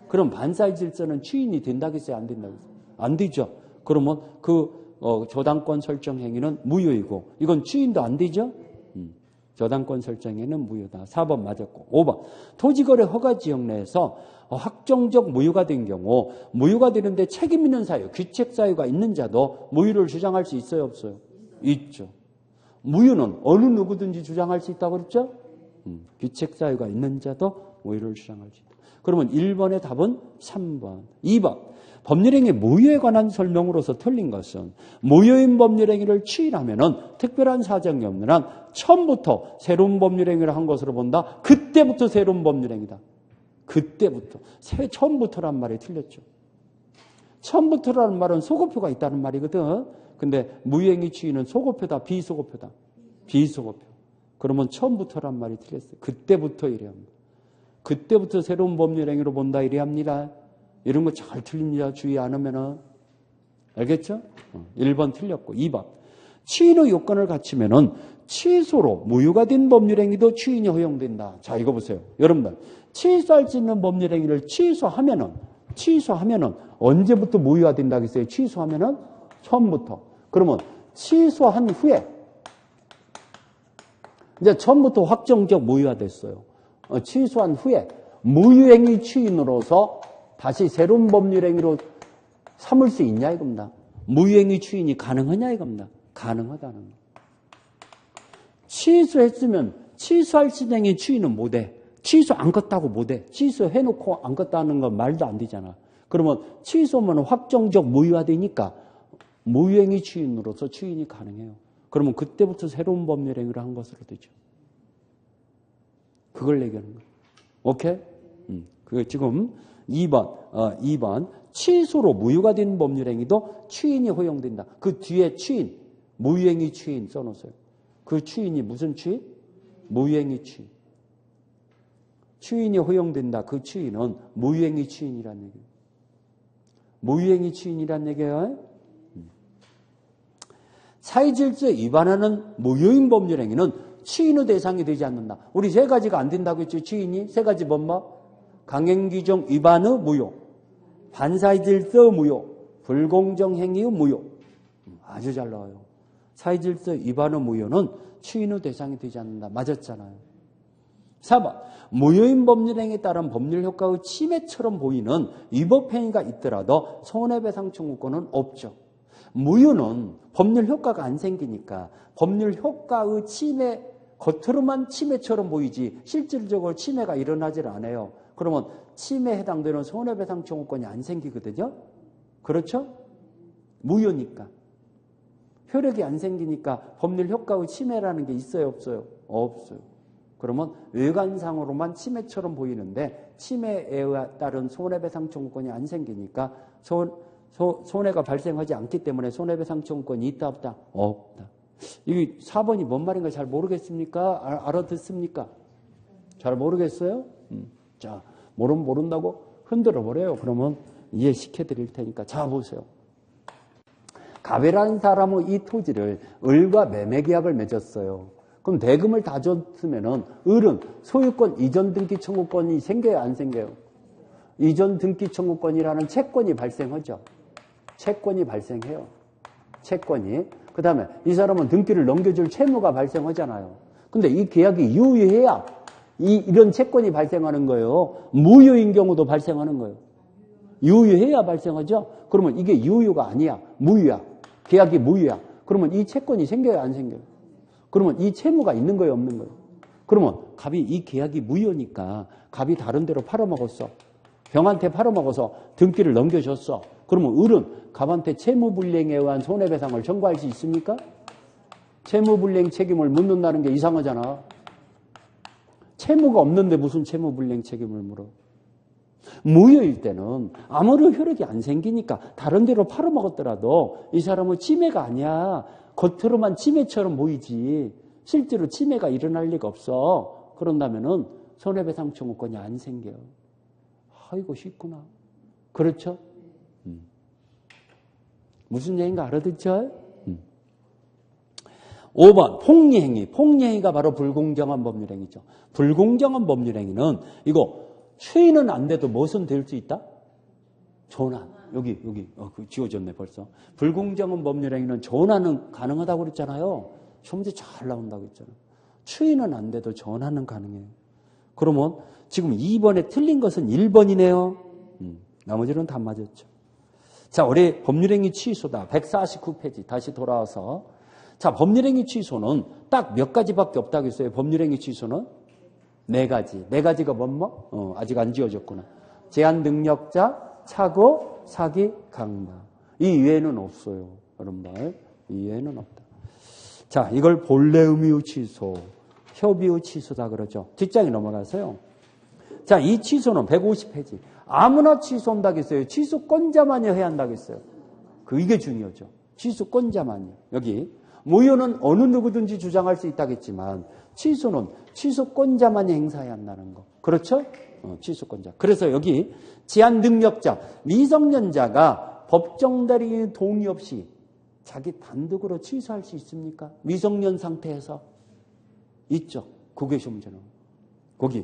그럼 반사의 질서는 추인이 된다겠어요? 안 된다겠어요? 안 되죠. 그러면 저당권 설정 행위는 무효이고 이건 추인도 안 되죠? 저당권 설정에는 무효다. 4번 맞았고. 5번. 토지거래 허가지역 내에서 확정적 무효가 된 경우 무효가 되는데 책임 있는 사유, 귀책 사유가 있는 자도 무효를 주장할 수 있어요? 없어요? 있죠. 무효는 어느 누구든지 주장할 수 있다고 그랬죠? 귀책 사유가 있는 자도 무효를 주장할 수 있다. 그러면 1번의 답은 3번. 2번. 법률행위 무효에 관한 설명으로서 틀린 것은 무효인 법률행위를 추인하면은 특별한 사정이 없는 한 처음부터 새로운 법률행위를 한 것으로 본다. 그때부터 새로운 법률행위다. 그때부터. 처음부터란 말이 틀렸죠. 처음부터라는 말은 소급표가 있다는 말이거든. 근데 무효행위 추인은 소급표다. 비소급표다. 비소급표. 그러면 처음부터란 말이 틀렸어요. 그때부터 이래 합니다. 그때부터 새로운 법률행위로 본다 이래 합니다. 이런 거 잘 틀립니다. 주의 안 하면은. 알겠죠? 1번 틀렸고. 2번. 추인의 요건을 갖추면은 취소로 무효가 된 법률행위도 추인이 허용된다. 자, 이거 보세요. 여러분들. 취소할 수 있는 법률행위를 취소하면은 언제부터 무효가 된다겠어요? 취소하면은 처음부터. 그러면 취소한 후에 이제 처음부터 확정적 무효가 됐어요. 취소한 후에 무효행위 추인으로서 다시 새로운 법률행위로 삼을 수 있냐 이겁니다. 무효행위 추인이 가능하냐 이겁니다. 가능하다는 거. 취소했으면 취소할 시행위 추인은 못해. 취소 안 껐다고 못해. 취소해놓고 안 껐다는 건 말도 안 되잖아. 그러면 취소면 확정적 무효가 되니까 무효행위 추인으로서 추인이 가능해요. 그러면 그때부터 새로운 법률행위를 한 것으로 되죠. 그걸 얘기하는 거예요. 오케이? 지금 2번. 취소로 무효가 된 법률행위도 추인이 허용된다. 그 뒤에 추인, 무효행위 추인 써놓으세요. 그 추인이 무슨 추인? 무효행위 추인. 추인이 허용된다. 그 추인은 무효행위 추인이라는 얘기예요. 무효행위 추인이라는 얘기예요. 사회질서에 위반하는 무효인 법률행위는 추인의 대상이 되지 않는다. 우리 세 가지가 안 된다고 했죠. 추인이. 세 가지 뭐? 강행규정 위반의 무효, 반사회질서 무효, 불공정행위의 무효. 아주 잘 나와요. 사회질서 위반의 무효는 추인의 대상이 되지 않는다. 맞았잖아요. 4번. 무효인 법률행위에 따른 법률효과의 침해처럼 보이는 위법행위가 있더라도 손해배상 청구권은 없죠. 무효는 법률효과가 안 생기니까 법률효과의 침해, 겉으로만 침해처럼 보이지 실질적으로 침해가 일어나질 않아요. 그러면 침해에 해당되는 손해배상 청구권이 안 생기거든요. 그렇죠? 무효니까. 효력이 안 생기니까 법률효과의 침해라는 게 있어요? 없어요? 없어요. 그러면 외관상으로만 침해처럼 보이는데 침해에 따른 손해배상 청구권이 안 생기니까 손해가 발생하지 않기 때문에 손해배상 청구권이 있다 없다? 없다. 이게 4번이 뭔 말인가 잘 모르겠습니까? 알아듣습니까? 잘 모르겠어요? 자, 모른다고 흔들어 버려요. 그러면 이해시켜 드릴 테니까. 자, 보세요. 갑이라는 사람은 이 토지를 을과 매매 계약을 맺었어요. 그럼 대금을 다 줬으면은 을은 소유권 이전 등기 청구권이 생겨요, 안 생겨요? 이전 등기 청구권이라는 채권이 발생하죠. 채권이 발생해요. 채권이. 그 다음에 이 사람은 등기를 넘겨줄 채무가 발생하잖아요. 근데 이 계약이 유효해야 이런 채권이 발생하는 거예요. 무효인 경우도 발생하는 거예요. 유효해야 발생하죠. 그러면 이게 유효가 아니야. 무효야. 계약이 무효야. 그러면 이 채권이 생겨요, 안 생겨요? 그러면 이 채무가 있는 거예요, 없는 거예요? 그러면 갑이 이 계약이 무효니까 갑이 다른 데로 팔아먹었어. 병한테 팔아먹어서 등기를 넘겨줬어. 그러면 을은 갑한테 채무불이행에 의한 손해배상을 청구할 수 있습니까? 채무불이행 책임을 묻는다는 게 이상하잖아. 채무가 없는데 무슨 채무불이행 책임을 물어? 무효일 때는 아무런 효력이 안 생기니까 다른 데로 팔아먹었더라도 이 사람은 침해가 아니야. 겉으로만 침해처럼 보이지 실제로 침해가 일어날 리가 없어. 그런다면은 손해배상 청구권이 안 생겨요. 이거 쉽구나. 그렇죠? 무슨 얘기인가 알아듣죠? 5번 폭리행위. 폭리행위가 바로 불공정한 법률행위죠. 불공정한 법률행위는 이거 추인은 안 돼도 무엇은 될 수 있다? 전환. 여기 지워졌네 벌써. 불공정한 법률행위는 전환은 가능하다고 그랬잖아요. 문제 잘 나온다고 했잖아요. 추인은 안 돼도 전환은 가능해요. 그러면 지금 2번에 틀린 것은 1번이네요. 나머지는 다 맞았죠. 자, 우리 법률행위 취소다. 149페이지 다시 돌아와서. 자, 법률행위 취소는 딱 몇 가지밖에 없다고 했어요. 법률행위 취소는 4가지. 4가지가 뭐뭐? 아직 안 지워졌구나. 제한 능력자, 착오, 사기, 강박. 이 외에는 없어요. 여러분들. 이 외에는 없다. 자, 이걸 본래 의무의 취소, 협의의 취소다 그러죠. 뒷장에 넘어가서요. 자, 이 취소는 150페이지. 아무나 취소한다고 했어요. 취소권자만이 해야 한다고 했어요. 이게 중요하죠. 취소권자만이. 여기 무효는 어느 누구든지 주장할 수 있다겠지만 취소는 취소권자만이 행사해야 한다는 거. 그렇죠? 취소권자. 그래서 여기 제한 능력자, 미성년자가 법정 대리인 동의 없이 자기 단독으로 취소할 수 있습니까? 미성년 상태에서 있죠. 그게 문제는. 거기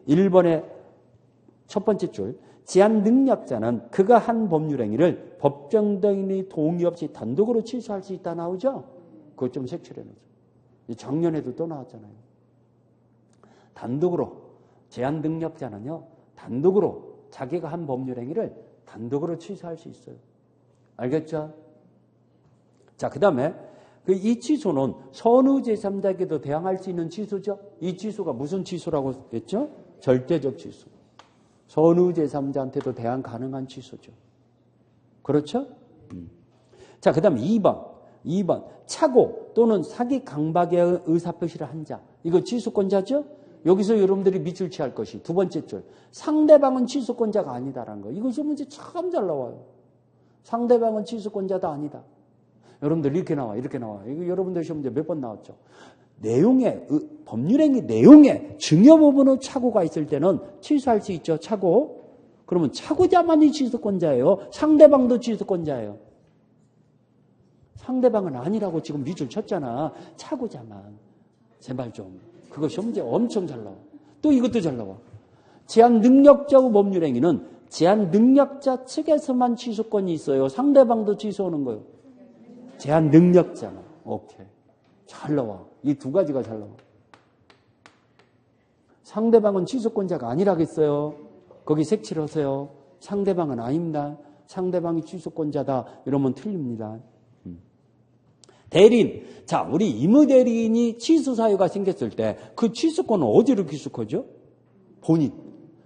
1번의 첫 번째 줄. 제한 능력자는 그가 한 법률행위를 법정 대리인의 동의 없이 단독으로 취소할 수 있다 나오죠? 그것 좀 색칠해 놓죠. 작년에도 또 나왔잖아요. 단독으로 제한 능력자는요. 단독으로 자기가 한 법률행위를 단독으로 취소할 수 있어요. 알겠죠? 자, 그 다음에 이 취소는 선의 제3자에게도 대항할 수 있는 취소죠. 이 취소가 무슨 취소라고 했죠? 절대적 취소. 선의 제3자한테도 대항 가능한 취소죠. 그렇죠? 자, 그 다음에 2번. 착오 또는 사기 강박의 의사표시를 한 자. 이거 취소권자죠? 여기서 여러분들이 밑줄 취할 것이 두 번째 줄. 상대방은 취소권자가 아니다라는 거. 이거 문제 참 잘 나와요. 상대방은 취소권자다 아니다. 여러분들 이렇게 나와. 이거 여러분들 시험 문제 몇 번 나왔죠? 법률행위 내용에 증여 부분의 착오가 있을 때는 취소할 수 있죠. 착오. 그러면 착오자만이 취소권자예요. 상대방도 취소권자예요. 상대방은 아니라고 지금 밑줄 쳤잖아. 착오자만. 제발 좀. 그거 시험 문제 엄청 잘 나와. 또 이것도 잘 나와. 제한 능력자의 법률행위는 제한 능력자 측에서만 취소권이 있어요. 상대방도 취소하는 거예요. 제한 능력자만. 오케이. 잘 나와. 이 두 가지가 잘 나와. 상대방은 취소권자가 아니라겠어요. 거기 색칠하세요. 상대방은 아닙니다. 상대방이 취소권자다. 이러면 틀립니다. 대리인. 자, 우리 임의대리인이 취소 사유가 생겼을 때 그 취소권은 어디로 귀속하죠? 본인.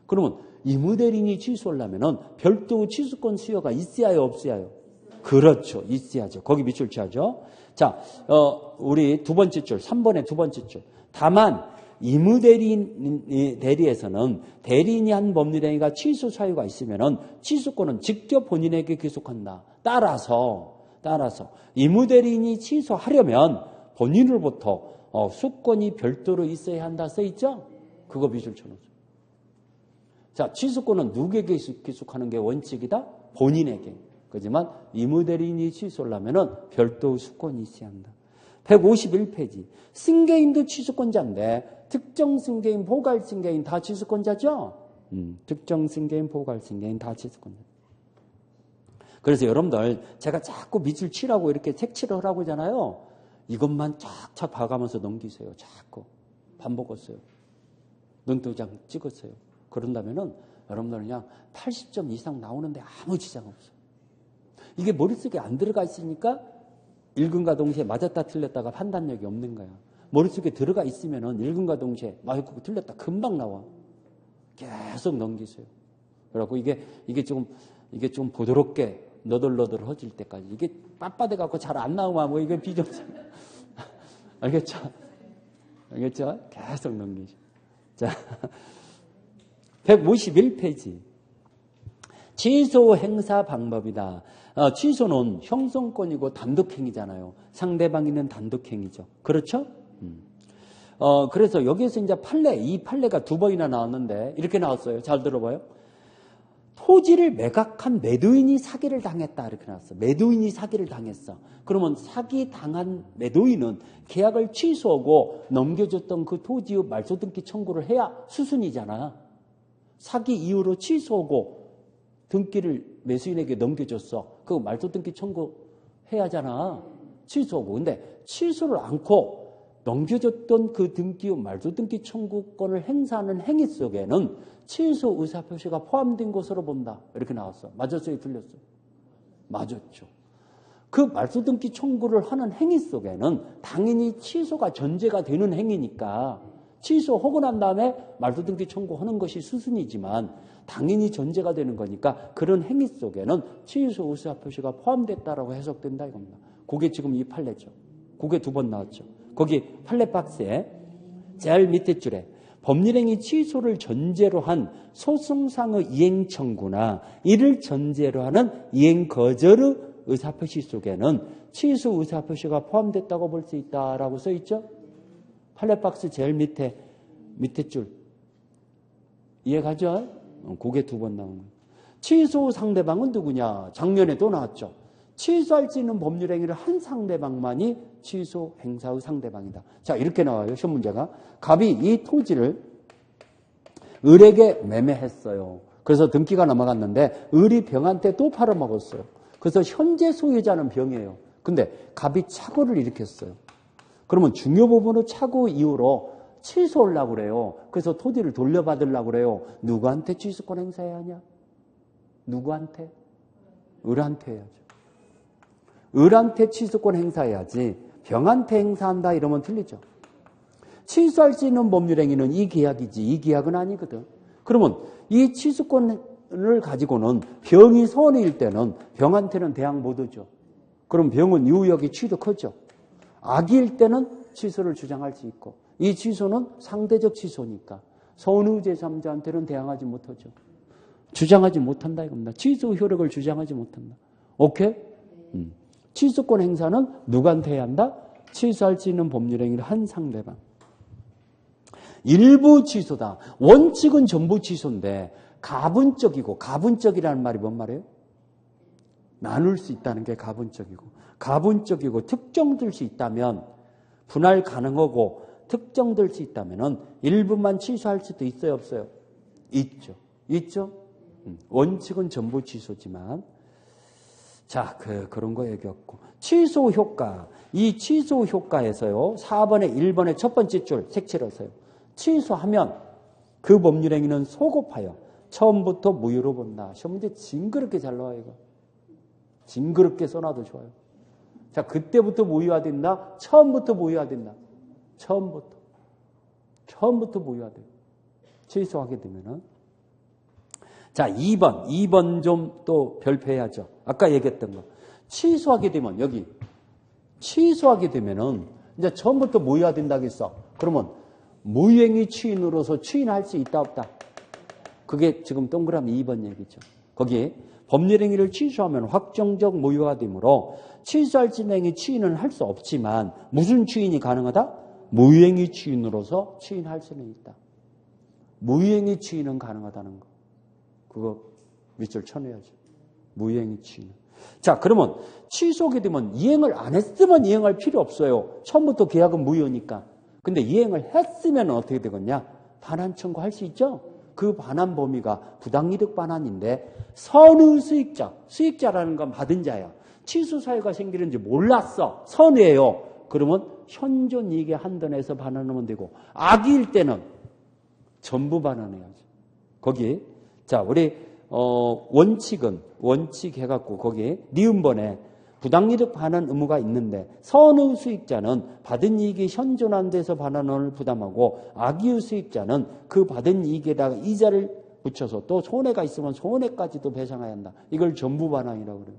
그러면 임의대리인이 취소하려면 별도 취소권 수여가 있어야 해요, 없어야 해요? 그렇죠. 있어야죠. 거기 밑줄 쳐야죠. 자, 우리 두 번째 줄, 3번의 두 번째 줄. 다만 대리에서는 대리인이 한 법률행위가 취소 사유가 있으면은 취소권은 직접 본인에게 귀속한다. 따라서 임의대리인이 취소하려면 본인으로부터 수권이 별도로 있어야 한다 써 있죠? 그거 밑줄 쳐놓죠. 자, 취소권은 누구에게 귀속하는 게 원칙이다? 본인에게. 그렇지만 임의대리인이 취소하려면은 별도 수권이 있어야 한다. 151페이지. 승계인도 취소권자인데 특정 승계인, 포괄 승계인 다 취소권자죠? 특정 승계인, 포괄 승계인 다 취소권자. 그래서 여러분들 제가 자꾸 밑줄 치라고 이렇게 색칠을 하라고 하잖아요. 이것만 쫙쫙 봐가면서 넘기세요. 자꾸 반복하세요. 눈도장 찍으세요. 그런다면은 여러분들 그냥 80점 이상 나오는데 아무 지장 없어요. 이게 머릿속에 안 들어가 있으니까 읽음과 동시에 맞았다 틀렸다가 판단력이 없는 거야. 머릿속에 들어가 있으면은 읽음과 동시에 맞고 틀렸다 금방 나와. 계속 넘기세요. 그래갖고 이게 좀 부드럽게 너덜너덜해질 때까지 이게 빳빳해 갖고 잘 안 나오면 뭐 이게 비정상. 알겠죠? 계속 넘기죠. 자, 151페이지. 취소 행사 방법이다. 취소는 형성권이고 단독행위잖아요. 상대방이 있는 단독행위죠. 그렇죠? 그래서 여기에서 이제 이 판례가 두 번이나 나왔는데 이렇게 나왔어요. 잘 들어봐요. 토지를 매각한 매도인이 사기를 당했다. 이렇게 나왔어. 매도인이 사기를 당했어. 그러면 사기 당한 매도인은 계약을 취소하고 넘겨줬던 그 토지의 말소 등기 청구를 해야 수순이잖아. 사기 이후로 취소하고 등기를 매수인에게 넘겨줬어. 그 말소 등기 청구해야 하잖아. 취소하고. 근데 취소를 않고 넘겨줬던 그 등기의 말소 등기 청구권을 행사하는 행위 속에는 취소 의사표시가 포함된 것으로 본다. 이렇게 나왔어. 맞았어요? 틀렸어요? 맞았죠. 그 말소 등기 청구를 하는 행위 속에는 당연히 취소가 전제가 되는 행위니까 취소하고 난 다음에 말소 등기 청구하는 것이 수순이지만 당연히 전제가 되는 거니까 그런 행위 속에는 취소 의사표시가 포함됐다라고 해석된다 이겁니다. 그게 지금 이 판례죠. 그게 두 번 나왔죠. 거기 판례 박스에 제일 밑에 줄에 법률행위 취소를 전제로 한 소송상의 이행 청구나 이를 전제로 하는 이행 거절의 의사표시 속에는 취소 의사표시가 포함됐다고 볼 수 있다라고 써 있죠. 판례 박스 제일 밑에 줄 이해가죠? 그게 두 번 나온 거예요. 취소 상대방은 누구냐? 작년에도 나왔죠. 취소할 수 있는 법률행위를 한 상대방만이 취소 행사의 상대방이다. 자, 이렇게 나와요. 시험 문제가. 갑이 이 토지를 을에게 매매했어요. 그래서 등기가 넘어갔는데 을이 병한테 또 팔아먹었어요. 그래서 현재 소유자는 병이에요. 근데 갑이 착오를 일으켰어요. 그러면 중요 부분의 착오 이후로 취소하려고 그래요. 그래서 토지를 돌려받으려고 그래요. 누구한테 취소권 행사해야 하냐? 누구한테? 을한테 해야죠. 을한테 취소권 행사해야지 병한테 행사한다 이러면 틀리죠. 취소할 수 있는 법률행위는 이 계약이지 이 계약은 아니거든. 그러면 이 취소권을 가지고는 병이 선의일 때는 병한테는 대항 못 하죠. 그럼 병은 유효력이 취득하죠. 악의일 때는 취소를 주장할 수 있고 이 취소는 상대적 취소니까 선의 제3자한테는 대항하지 못하죠. 주장하지 못한다 이겁니다. 취소 효력을 주장하지 못한다. 오케이? 취소권 행사는 누구한테 해야 한다? 취소할 수 있는 법률행위를 한 상대방. 일부 취소다. 원칙은 전부 취소인데 가분적이고 가분적이라는 말이 뭔 말이에요? 나눌 수 있다는 게 가분적이고 가분적이고 특정될 수 있다면 분할 가능하고 특정될 수 있다면 일부만 취소할 수도 있어요 없어요? 있죠. 있죠? 원칙은 전부 취소지만 자, 그런 거 얘기했고. 취소 효과. 이 취소 효과에서요. 4번에 1번의 첫 번째 줄 색칠하세요. 취소하면 그 법률행위는 소급하여 처음부터 무효로 본다. 시험 문제 징그럽게 잘 나와요, 이거. 징그럽게 써놔도 좋아요. 자, 그때부터 무효화된다? 처음부터 무효화된다? 처음부터 무효화돼요. 취소하게 되면은. 자, 2번 좀 또 별표해야죠. 아까 얘기했던 거. 취소하게 되면, 취소하게 되면은, 이제 처음부터 무효화된다고 했어. 그러면, 무행위 추인으로서 추인할 수 있다 없다. 그게 지금 동그라미 2번 얘기죠. 거기 법률행위를 취소하면 확정적 무효가 되므로 취소할 진행이 추인은 할 수 없지만 무슨 추인이 가능하다? 무행위 추인으로서 추인할 수는 있다. 무행위 추인은 가능하다는 거. 그거 밑줄 쳐내야죠. 무행위 추인. 자, 그러면 취소하게 되면 이행을 안 했으면 이행할 필요 없어요. 처음부터 계약은 무효니까. 근데 이행을 했으면 어떻게 되겠냐? 반환 청구할 수 있죠? 그 반환 범위가 부당이득 반환인데 선의 수익자, 수익자라는 건 받은 자야. 취소 사유가 생기는지 몰랐어. 선의예요. 그러면 현존 이익의 한돈에서 반환하면 되고 악의일 때는 전부 반환해야죠. 거기 자 우리 원칙 해갖고 거기 니은번에 부당이득 반환 의무가 있는데 선의 수익자는 받은 이익이 현존한 데서 반환원을 부담하고 악의의 수익자는 그 받은 이익에다가 이자를 붙여서 또 손해가 있으면 손해까지도 배상해야 한다. 이걸 전부 반환이라고 그래요.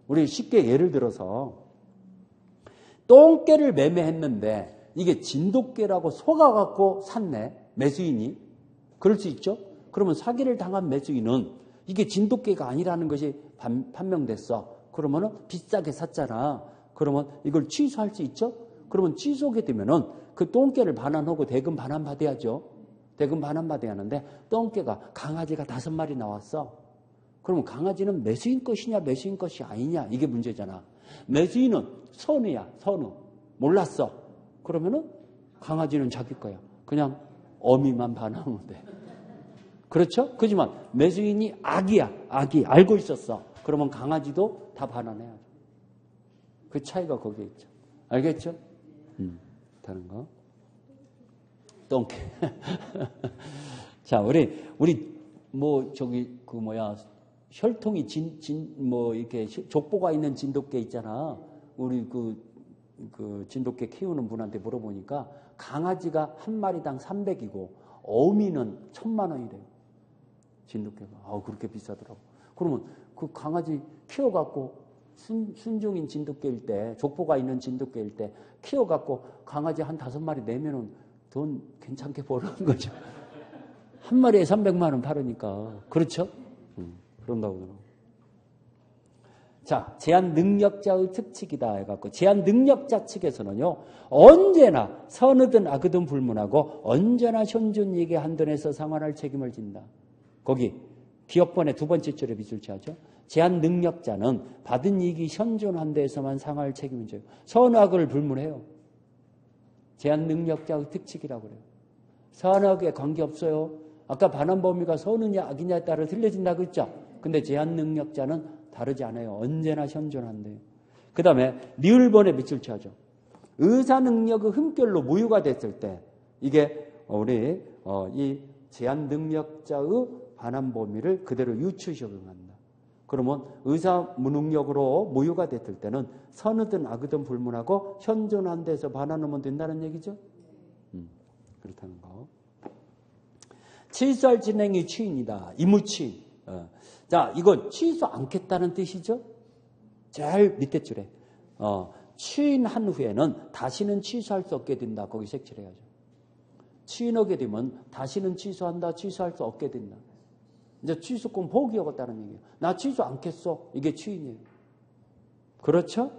우리 쉽게 예를 들어서 똥개를 매매했는데 이게 진돗개라고 속아갖고 샀네. 매수인이. 그럴 수 있죠. 그러면 사기를 당한 매수인은 이게 진돗개가 아니라는 것이 판명됐어. 그러면은 비싸게 샀잖아. 그러면 이걸 취소할 수 있죠? 그러면 취소하게 되면은 그 똥개를 반환하고 대금 반환 받아야죠. 대금 반환 받아야 하는데 똥개가 강아지가 5마리 나왔어. 그러면 강아지는 매수인 것이냐 매수인 것이 아니냐 이게 문제잖아. 매수인은 선의야. 선의. 몰랐어. 그러면은 강아지는 자기 거야. 그냥 어미만 반환하면 돼. 그렇죠? 그렇지만 매수인이 악이야. 악이. 알고 있었어. 그러면 강아지도 다 반환해야죠. 그 차이가 거기에 있죠. 알겠죠? 다른 거. 똥개. 자, 우리 혈통이 이렇게 족보가 있는 진돗개 있잖아. 우리 그 진돗개 키우는 분한테 물어보니까 강아지가 한 마리당 300이고 어미는 1,000만 원이래요. 진돗개가. 그렇게 비싸더라고. 그러면 그 강아지 키워갖고 순종인 진돗개일 때, 족보가 있는 진돗개일 때 키워갖고 강아지 한 5마리 내면은 돈 괜찮게 버는 거죠. 한 마리에 300만 원 팔으니까. 그렇죠? 그런다고 그러더라고. 자, 제한 능력자의 특칙이다 해갖고 제한 능력자 측에서는요 언제나 선의든 악의든 불문하고 언제나 현존 이익의 한돈에서 상환할 책임을 진다. 거기 기억번의 2번째 줄에 밑줄 쳐야죠. 제한 능력자는 받은 이익이 현존한 데에서만 상환할 책임을 져요. 선악을 불문해요. 제한 능력자의 특칙이라고 그래요. 선악에 관계없어요. 아까 반환 범위가 선이냐 악이냐에 따라 틀려진다고 했죠. 근데 제한 능력자는 다르지 않아요. 언제나 현존한대요. 그 다음에 니을번에 밑줄 쳐야죠. 의사 능력의 흠결로 무효가 됐을 때 이게 우리 이 제한 능력자의 반환 범위를 그대로 유추 적용한다. 그러면 의사 무능력으로 무효가 됐을 때는 선의든 악의든 불문하고 현존한 데서 반환하면 된다는 얘기죠. 그렇다는 거. 취소할 진행이 추인이다. 이무추인. 자, 이건 취소 않겠다는 뜻이죠. 제일 밑에 줄에 추인한 후에는 다시는 취소할 수 없게 된다. 거기 색칠해야죠. 추인하게 되면 다시는 취소한다. 취소할 수 없게 된다. 이제 취소권 포기하겠다는 얘기예요. 나 취소 않겠어. 이게 추인이에요. 그렇죠?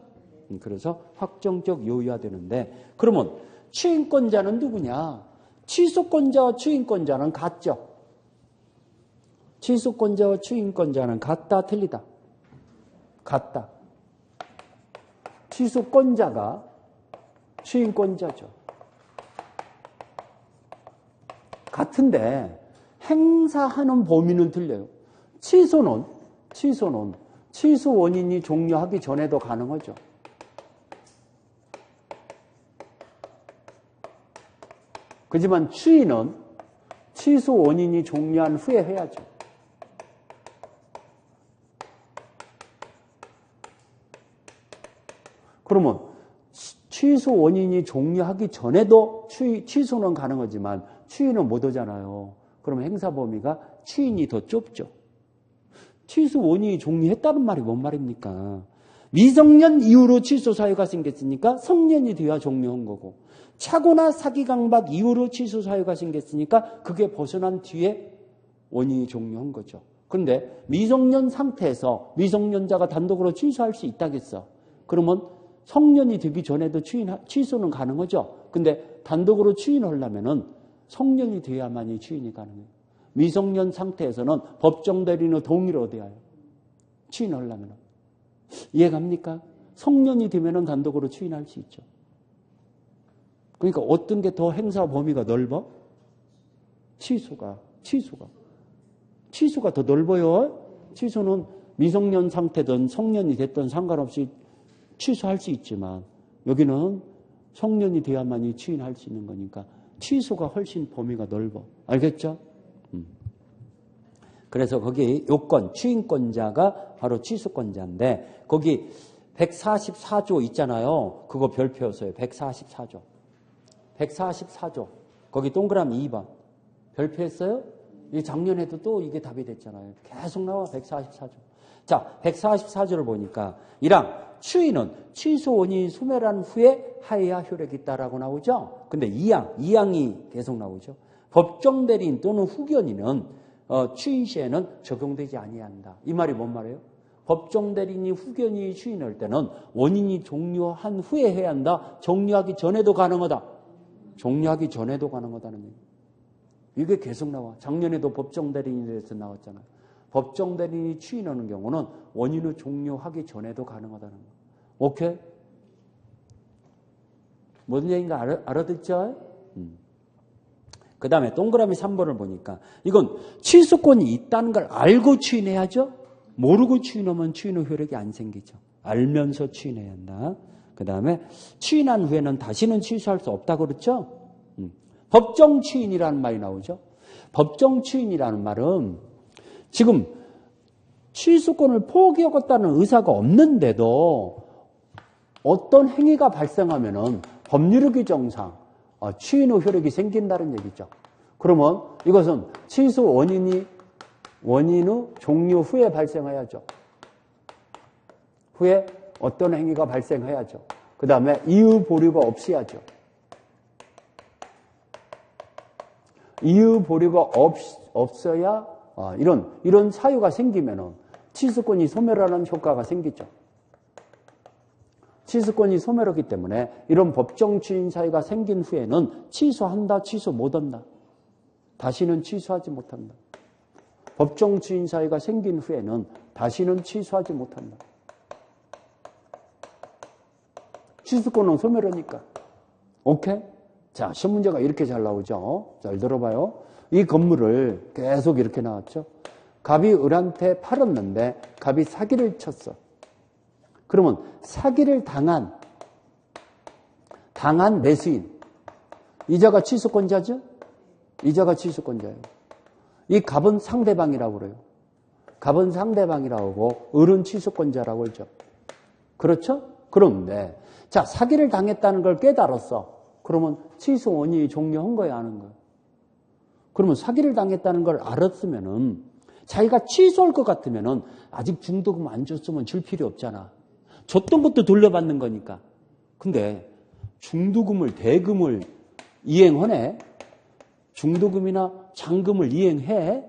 그래서 확정적 요의화되는데 그러면 추인권자는 누구냐? 취소권자와 추인권자는 같죠. 취소권자와 추인권자는 같다, 틀리다? 같다. 취소권자가 추인권자죠. 같은데 행사하는 범위는 틀려요. 취소는 취소 원인이 종료하기 전에도 가능하죠. 그렇지만 추인은 취소 원인이 종료한 후에 해야죠. 그러면 취소 원인이 종료하기 전에도 취소는 가능하지만 추인은 못 하잖아요. 그러면 행사 범위가 추인이 더 좁죠. 취소 원인이 종료했다는 말이 뭔 말입니까? 미성년 이후로 취소 사유가 생겼으니까 성년이 돼야 종료한 거고 차고나 사기 강박 이후로 취소 사유가 생겼으니까 그게 벗어난 뒤에 원인이 종료한 거죠. 그런데 미성년 상태에서 미성년자가 단독으로 취소할 수 있다겠어. 그러면 성년이 되기 전에도 취소는 가능하죠. 근데 단독으로 취인하려면은 성년이 돼야만이 취인이 가능해요. 미성년 상태에서는 법정 대리인의 동의를 얻어야 해요. 취인하려면. 이해갑니까? 성년이 되면은 단독으로 취인할 수 있죠. 그러니까 어떤 게 더 행사 범위가 넓어? 취소가 더 넓어요. 취소는 미성년 상태든 성년이 됐든 상관없이 취소할 수 있지만 여기는 성년이 돼야만이 취인할 수 있는 거니까 취소가 훨씬 범위가 넓어. 알겠죠? 그래서 거기 요건, 취인권자가 바로 취소권자인데 거기 144조 있잖아요. 그거 별표였어요. 144조. 144조. 거기 동그라미 2번. 별표했어요? 이 작년에도 또 이게 답이 됐잖아요. 계속 나와 144조. 자, 144조를 보니까 1항 취인은 취소 원인이 소멸한 후에 하해야 효력이 있다라고 나오죠. 근데 2항이 계속 나오죠. 법정 대리인 또는 후견인은 취인 시에는 적용되지 아니한다. 이 말이 뭔 말이에요? 법정 대리인이 후견인이 취인할 때는 원인이 종료한 후에 해야 한다. 종료하기 전에도 가능하다. 종료하기 전에도 가능하다는 얘기. 이게 계속 나와. 작년에도 법정 대리인에 대해서 나왔잖아요. 법정 대리인이 취인하는 경우는 원인을 종료하기 전에도 가능하다는 거. 오케이? 무슨 얘기인가 알아듣죠? 그 다음에 동그라미 3번을 보니까 이건 취소권이 있다는 걸 알고 취인해야죠. 모르고 취인하면 취인 후 효력이 안 생기죠. 알면서 취인해야 한다. 그 다음에 취인한 후에는 다시는 취소할 수 없다고 그랬죠. 법정 취인이라는 말이 나오죠. 법정 취인이라는 말은 지금 취소권을 포기하겠다는 의사가 없는데도 어떤 행위가 발생하면은 법률 규정상 취인 후 효력이 생긴다는 얘기죠. 그러면 이것은 취소 원인이 종료 후에 발생해야죠. 후에 어떤 행위가 발생해야죠. 그 다음에 이유 보류가 없어야죠. 이유 보류가 없어야 이런 사유가 생기면은 취소권이 소멸하는 효과가 생기죠. 취소권이 소멸하기 때문에 이런 법정 취인 사유가 생긴 후에는 취소한다, 취소 못한다. 다시는 취소하지 못한다. 법정 취인 사유가 생긴 후에는 다시는 취소하지 못한다. 취소권은 소멸하니까. 오케이? 자, 시험 문제가 이렇게 잘 나오죠. 잘 들어봐요. 이 건물을 계속 이렇게 나왔죠. 갑이 을한테 팔았는데 갑이 사기를 쳤어. 그러면 사기를 당한 매수인. 이자가 취소권자죠? 이자가 취소권자예요. 이 갑은 상대방이라고 그래요. 갑은 상대방이라고 하고 을은 취소권자라고 하죠. 그렇죠? 그런데 자, 사기를 당했다는 걸 깨달았어. 그러면 취소 원인이 종료한 거야, 아는 거야? 그러면 사기를 당했다는 걸 알았으면은 자기가 취소할 것 같으면은 아직 중도금 안 줬으면 줄 필요 없잖아. 줬던 것도 돌려받는 거니까. 근데 중도금을 대금을 이행하네. 중도금이나 잔금을 이행해.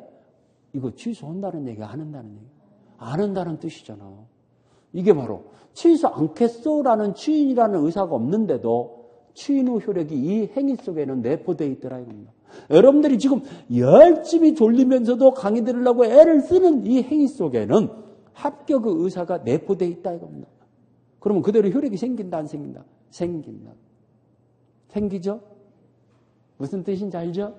이거 취소한다는 얘기 안 한다는 얘기. 안 한다는 뜻이잖아. 이게 바로 취소 않겠소라는 취인이라는 의사가 없는데도 취인 후 효력이 이 행위 속에는 내포되어 있더라 이겁니다. 여러분들이 지금 열심히 졸리면서도 강의 들으려고 애를 쓰는 이 행위 속에는 합격의 의사가 내포되어 있다 이겁니다. 그러면 그대로 효력이 생긴다 안 생긴다? 생긴다. 생기죠? 무슨 뜻인지 알죠?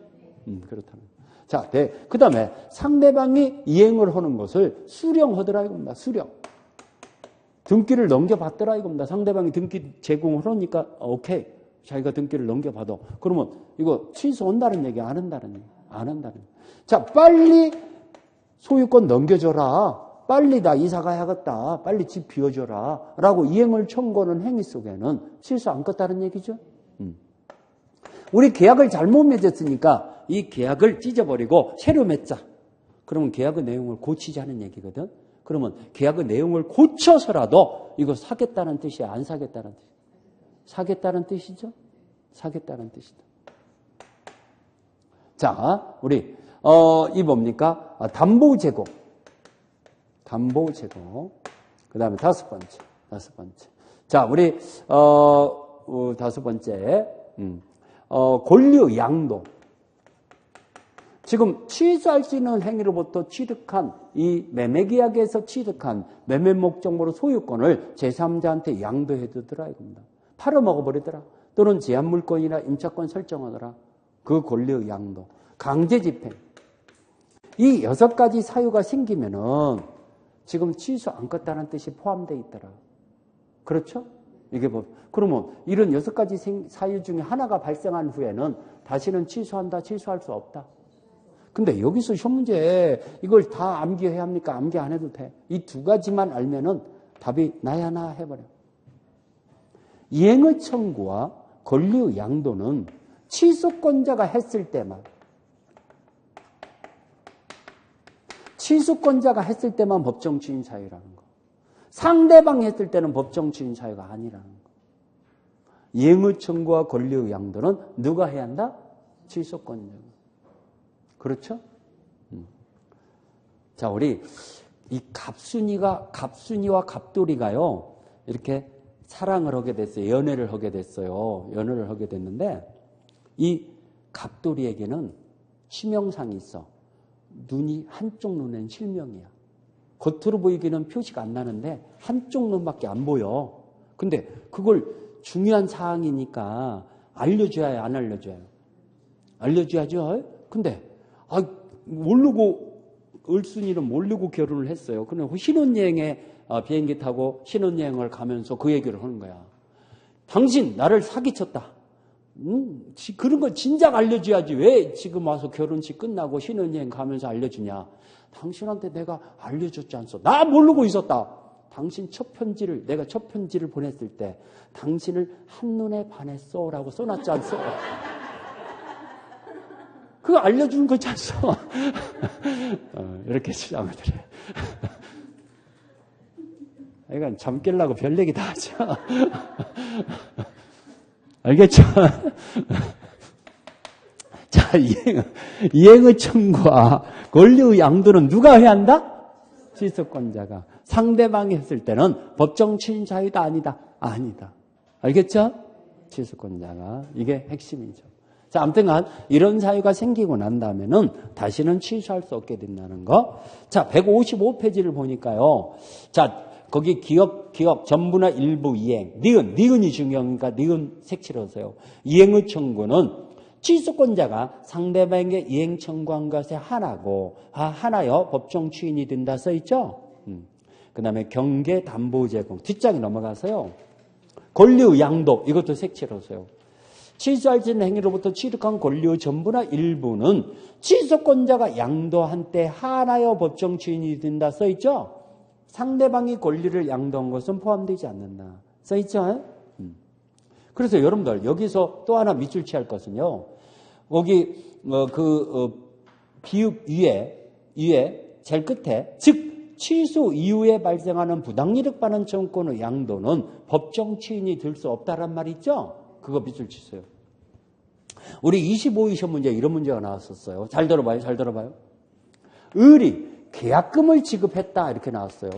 그렇다는. 자, 그 다음에 상대방이 이행을 하는 것을 수령하더라 이겁니다. 수령. 등기를 넘겨받더라 이겁니다. 상대방이 등기 제공을 하니까 오케이. 자기가 등기를 넘겨받아. 그러면 이거 취소한다는 얘기 안 한다는 얘기. 안 한다는 얘기. 자, 빨리 소유권 넘겨줘라. 빨리 나 이사 가야겠다. 빨리 집 비워줘라. 라고 이행을 청구하는 행위 속에는 취소 안 껐다는 얘기죠. 우리 계약을 잘못 맺었으니까 이 계약을 찢어버리고 새로 맺자. 그러면 계약의 내용을 고치자는 얘기거든. 그러면 계약의 내용을 고쳐서라도 이거 사겠다는 뜻이야? 안 사겠다는 뜻이야? 사겠다는 뜻이죠? 사겠다는 뜻이다. 자, 우리 이 뭡니까? 담보 제공. 담보 제공. 그 다음에 다섯 번째. 자, 우리 다섯 번째. 권리 양도. 지금 취소할 수 있는 행위로부터 취득한 이 매매계약에서 취득한 매매 목적으로 소유권을 제3자한테 양도해두더라 이겁니다. 팔아먹어버리더라. 또는 제한물권이나 임차권 설정하더라. 그 권리의 양도. 강제집행. 이 6가지 사유가 생기면은 지금 취소 안 껐다는 뜻이 포함되어 있더라. 그렇죠? 이게 뭐, 그러면 이런 6가지 사유 중에 하나가 발생한 후에는 다시는 취소한다, 취소할 수 없다. 근데 여기서 시험 문제 이걸 다 암기해야 합니까? 암기 안 해도 돼. 이 2가지만 알면은 답이 나야 나 해버려. 이행의 청구와 권리의 양도는 취소권자가 했을 때만 법정 추인 사유라는 거. 상대방이 했을 때는 법정 추인 사유가 아니라는 거. 이행의 청구와 권리의 양도는 누가 해야 한다? 취소권자가. 그렇죠? 자, 우리 이 갑순이와 갑돌이가요, 이렇게 사랑을 하게 됐어요. 연애를 하게 됐는데, 이 갑돌이에게는 치명상이 있어. 한쪽 눈엔 실명이야. 겉으로 보이기는 표시가 안 나는데, 한쪽 눈밖에 안 보여. 근데 그걸 중요한 사항이니까 알려줘야 안 알려줘요? 알려줘야죠. 근데 모르고, 을순이는 모르고 결혼을 했어요. 근데 신혼여행에 비행기 타고 신혼여행을 가면서 그 얘기를 하는 거야. 당신 나를 사기쳤다. 그런 거 진작 알려줘야지. 왜 지금 와서 결혼식 끝나고 신혼여행 가면서 알려주냐. 당신한테 내가 알려줬지 않소. 나 모르고 있었다. 내가 첫 편지를 보냈을 때 당신을 한눈에 반했어 라고 써놨지 않소. 그거 알려주는 거지 않소. 이렇게 주장을 드려요. 이건 잠 깨려고 별 얘기 다 하죠. 알겠죠? 자, 이행의 청구와 권리의 양도는 누가 해야 한다? 취소권자가. 상대방이 했을 때는 법정 추인 사유다 아니다? 아니다. 알겠죠? 취소권자가. 이게 핵심이죠. 자, 아무튼간 이런 사유가 생기고 난 다음에는 다시는 취소할 수 없게 된다는 거. 자, 155페이지를 보니까요. 자, 거기 기억, 전부나 일부 이행. 니은이 중요하니까 니은 색칠을 하세요. 이행의 청구는 취소권자가 상대방에게 이행 청구한 것에 하나여 법정 추인이 된다 써있죠? 그 다음에 경계 담보 제공. 뒷장에 넘어가서요. 권리의 양도. 이것도 색칠을 하세요. 취소할 수 있는 행위로부터 취득한 권리의 전부나 일부는 취소권자가 양도한 때 하나여 법정 추인이 된다 써있죠? 상대방이 권리를 양도한 것은 포함되지 않는다 써있죠? 그래서 여러분들 여기서 또 하나 밑줄 취할 것은요. 거기 비읍 위에 제일 끝에 즉 취소 이후에 발생하는 부당이득 반환 청구권의 양도는 법정 추인이 될 수 없다란 말이 있죠? 그거 밑줄 치세요. 우리 25위 시험 문제 이런 문제가 나왔었어요. 잘 들어봐요. 을이 계약금을 지급했다 이렇게 나왔어요.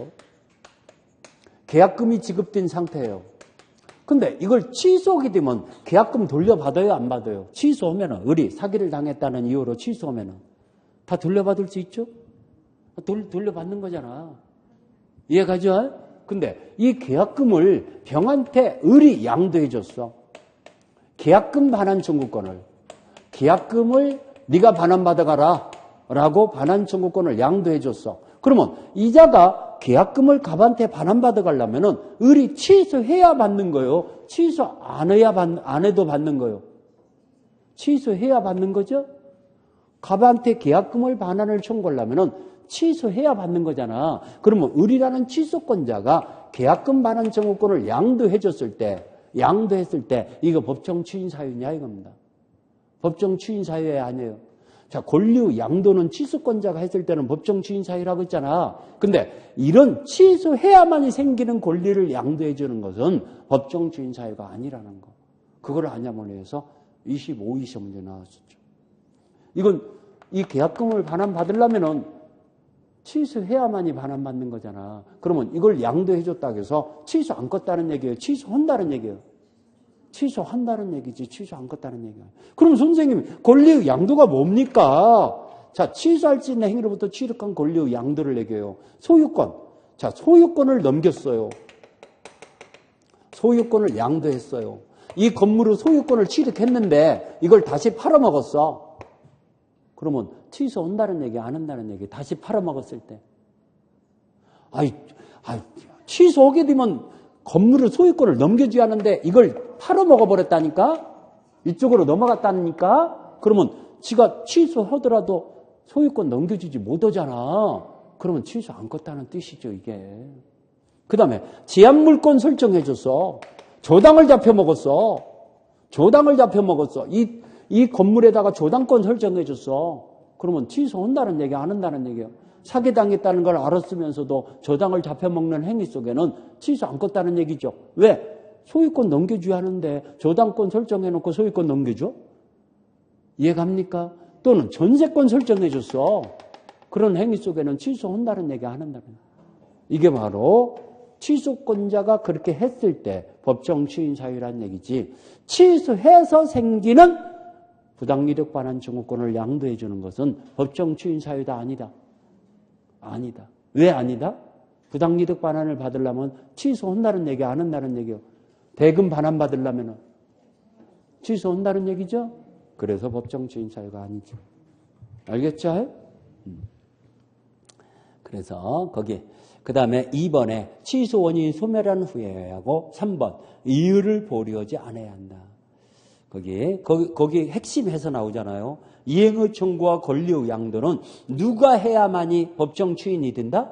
계약금이 지급된 상태예요. 근데 이걸 취소하게 되면 계약금 돌려받아요, 안 받아요? 취소하면 을이 사기를 당했다는 이유로 취소하면 다 돌려받을 수 있죠? 돌려받는 거잖아. 이해가죠? 근데 이 계약금을 병한테 을이 양도해 줬어. 계약금 반환 청구권을. 계약금을 네가 반환받아가라 라고 반환 청구권을 양도해 줬어. 그러면 이자가 계약금을 갑한테 반환받아가려면 을이 취소해야 받는 거예요? 취소 안 해도 받는 거예요? 취소해야 받는 거죠? 갑한테 계약금을 반환을 청구하려면 취소해야 받는 거잖아. 그러면 을이라는 취소권자가 계약금 반환 청구권을 양도했을 때 이거 법정 추인 사유냐 이겁니다. 법정 추인 사유 아니에요. 자, 권리 양도는 취소권자가 했을 때는 법정 추인 사유라고 했잖아. 근데 이런 취소해야만이 생기는 권리를 양도해 주는 것은 법정 추인 사유가 아니라는 거. 그걸 안야몰래 해서 25, 20 문제 나왔었죠. 이건 이 계약금을 반환받으려면은 취소해야만이 반환받는 거잖아. 그러면 이걸 양도해줬다고 해서 취소 안 껐다는 얘기예요? 취소한다는 얘기예요? 취소한다는 얘기지 취소 안 껐다는 얘기야. 그럼 선생님 권리의 양도가 뭡니까? 자, 취소할 수 있는 행위로부터 취득한 권리의 양도를 얘기해요. 소유권. 자, 소유권을 넘겼어요. 소유권을 양도했어요. 이 건물의 소유권을 취득했는데 이걸 다시 팔아먹었어. 그러면 취소한다는 얘기 안 한다는 얘기. 다시 팔아먹었을 때. 취소하게 되면 건물의 소유권을 넘겨줘야 하는데 이걸 팔아먹어버렸다니까? 이쪽으로 넘어갔다니까? 그러면 지가 취소하더라도 소유권 넘겨주지 못하잖아. 그러면 취소 안 껐다는 뜻이죠, 이게. 그 다음에 제한물권 설정해줬어. 조당을 잡혀먹었어. 조당을 잡혀먹었어. 이 건물에다가 조당권 설정해줬어. 그러면 취소한다는 얘기 안 한다는 얘기예요. 사기당했다는 걸 알았으면서도 조당을 잡혀먹는 행위 속에는 취소 안 껐다는 얘기죠. 왜? 소유권 넘겨줘야 하는데 조당권 설정해놓고 소유권 넘겨줘? 이해갑니까? 또는 전세권 설정해줬어. 그런 행위 속에는 취소한다는 얘기 안 한다는 얘기. 이게 바로 취소권자가 그렇게 했을 때 법정 추인 사유라는 얘기지. 취소해서 생기는 부당이득 반환 증후권을 양도해 주는 것은 법정 추인 사유다 아니다. 아니다. 왜 아니다? 부당이득 반환을 받으려면 취소한다는 얘기 안 한다는 얘기요. 대금 반환 받으려면 취소한다는 얘기죠. 그래서 법정 추인 사유가 아니죠. 알겠죠? 그래서 거기 그 다음에 2번에 취소 원인이 소멸한 후에 하고 3번 이유를 보류하지 않아야 한다. 거기 핵심에서 나오잖아요. 이행의 청구와 권리의 양도는 누가 해야만이 법정 추인이 된다?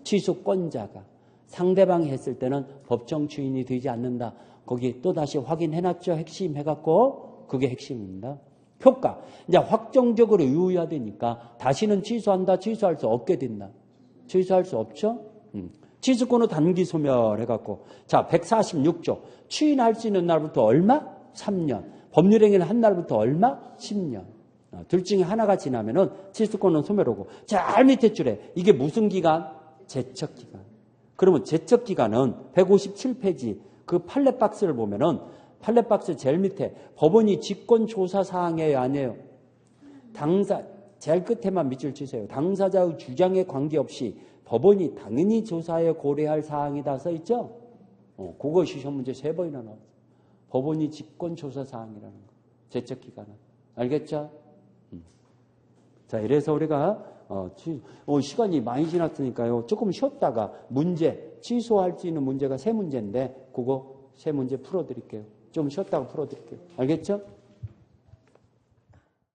취소권자가. 상대방이 했을 때는 법정 추인이 되지 않는다. 거기 또다시 확인해놨죠. 핵심 해갖고 그게 핵심입니다. 효과. 이제 확정적으로 유효화되니까 다시는 취소한다. 취소할 수 없게 된다. 취소할 수 없죠? 취소권의 단기 소멸해갖고. 자, 146조. 추인할 수 있는 날부터 얼마? 3년. 법률행위는 한 날부터 얼마? 10년. 둘 중에 하나가 지나면은 취소권은 소멸하고. 자, 밑에 줄에 이게 무슨 기간? 제척기간. 그러면 제척기간은 157페이지 그 판례박스를 보면은 판례박스 제일 밑에 법원이 직권조사 사항이에요, 아니에요? 제일 끝에만 밑줄 치세요. 당사자의 주장에 관계없이 법원이 당연히 조사에 고려할 사항이다 써있죠? 그거 시험 문제 3번이나 나왔어요. 법원이 직권조사 사항이라는 거. 제척기간은. 알겠죠? 자, 이래서 우리가 시간이 많이 지났으니까요. 조금 쉬었다가 문제, 취소할 수 있는 문제가 3문제인데 그거 3문제 풀어드릴게요. 좀 쉬었다가 풀어드릴게요. 알겠죠?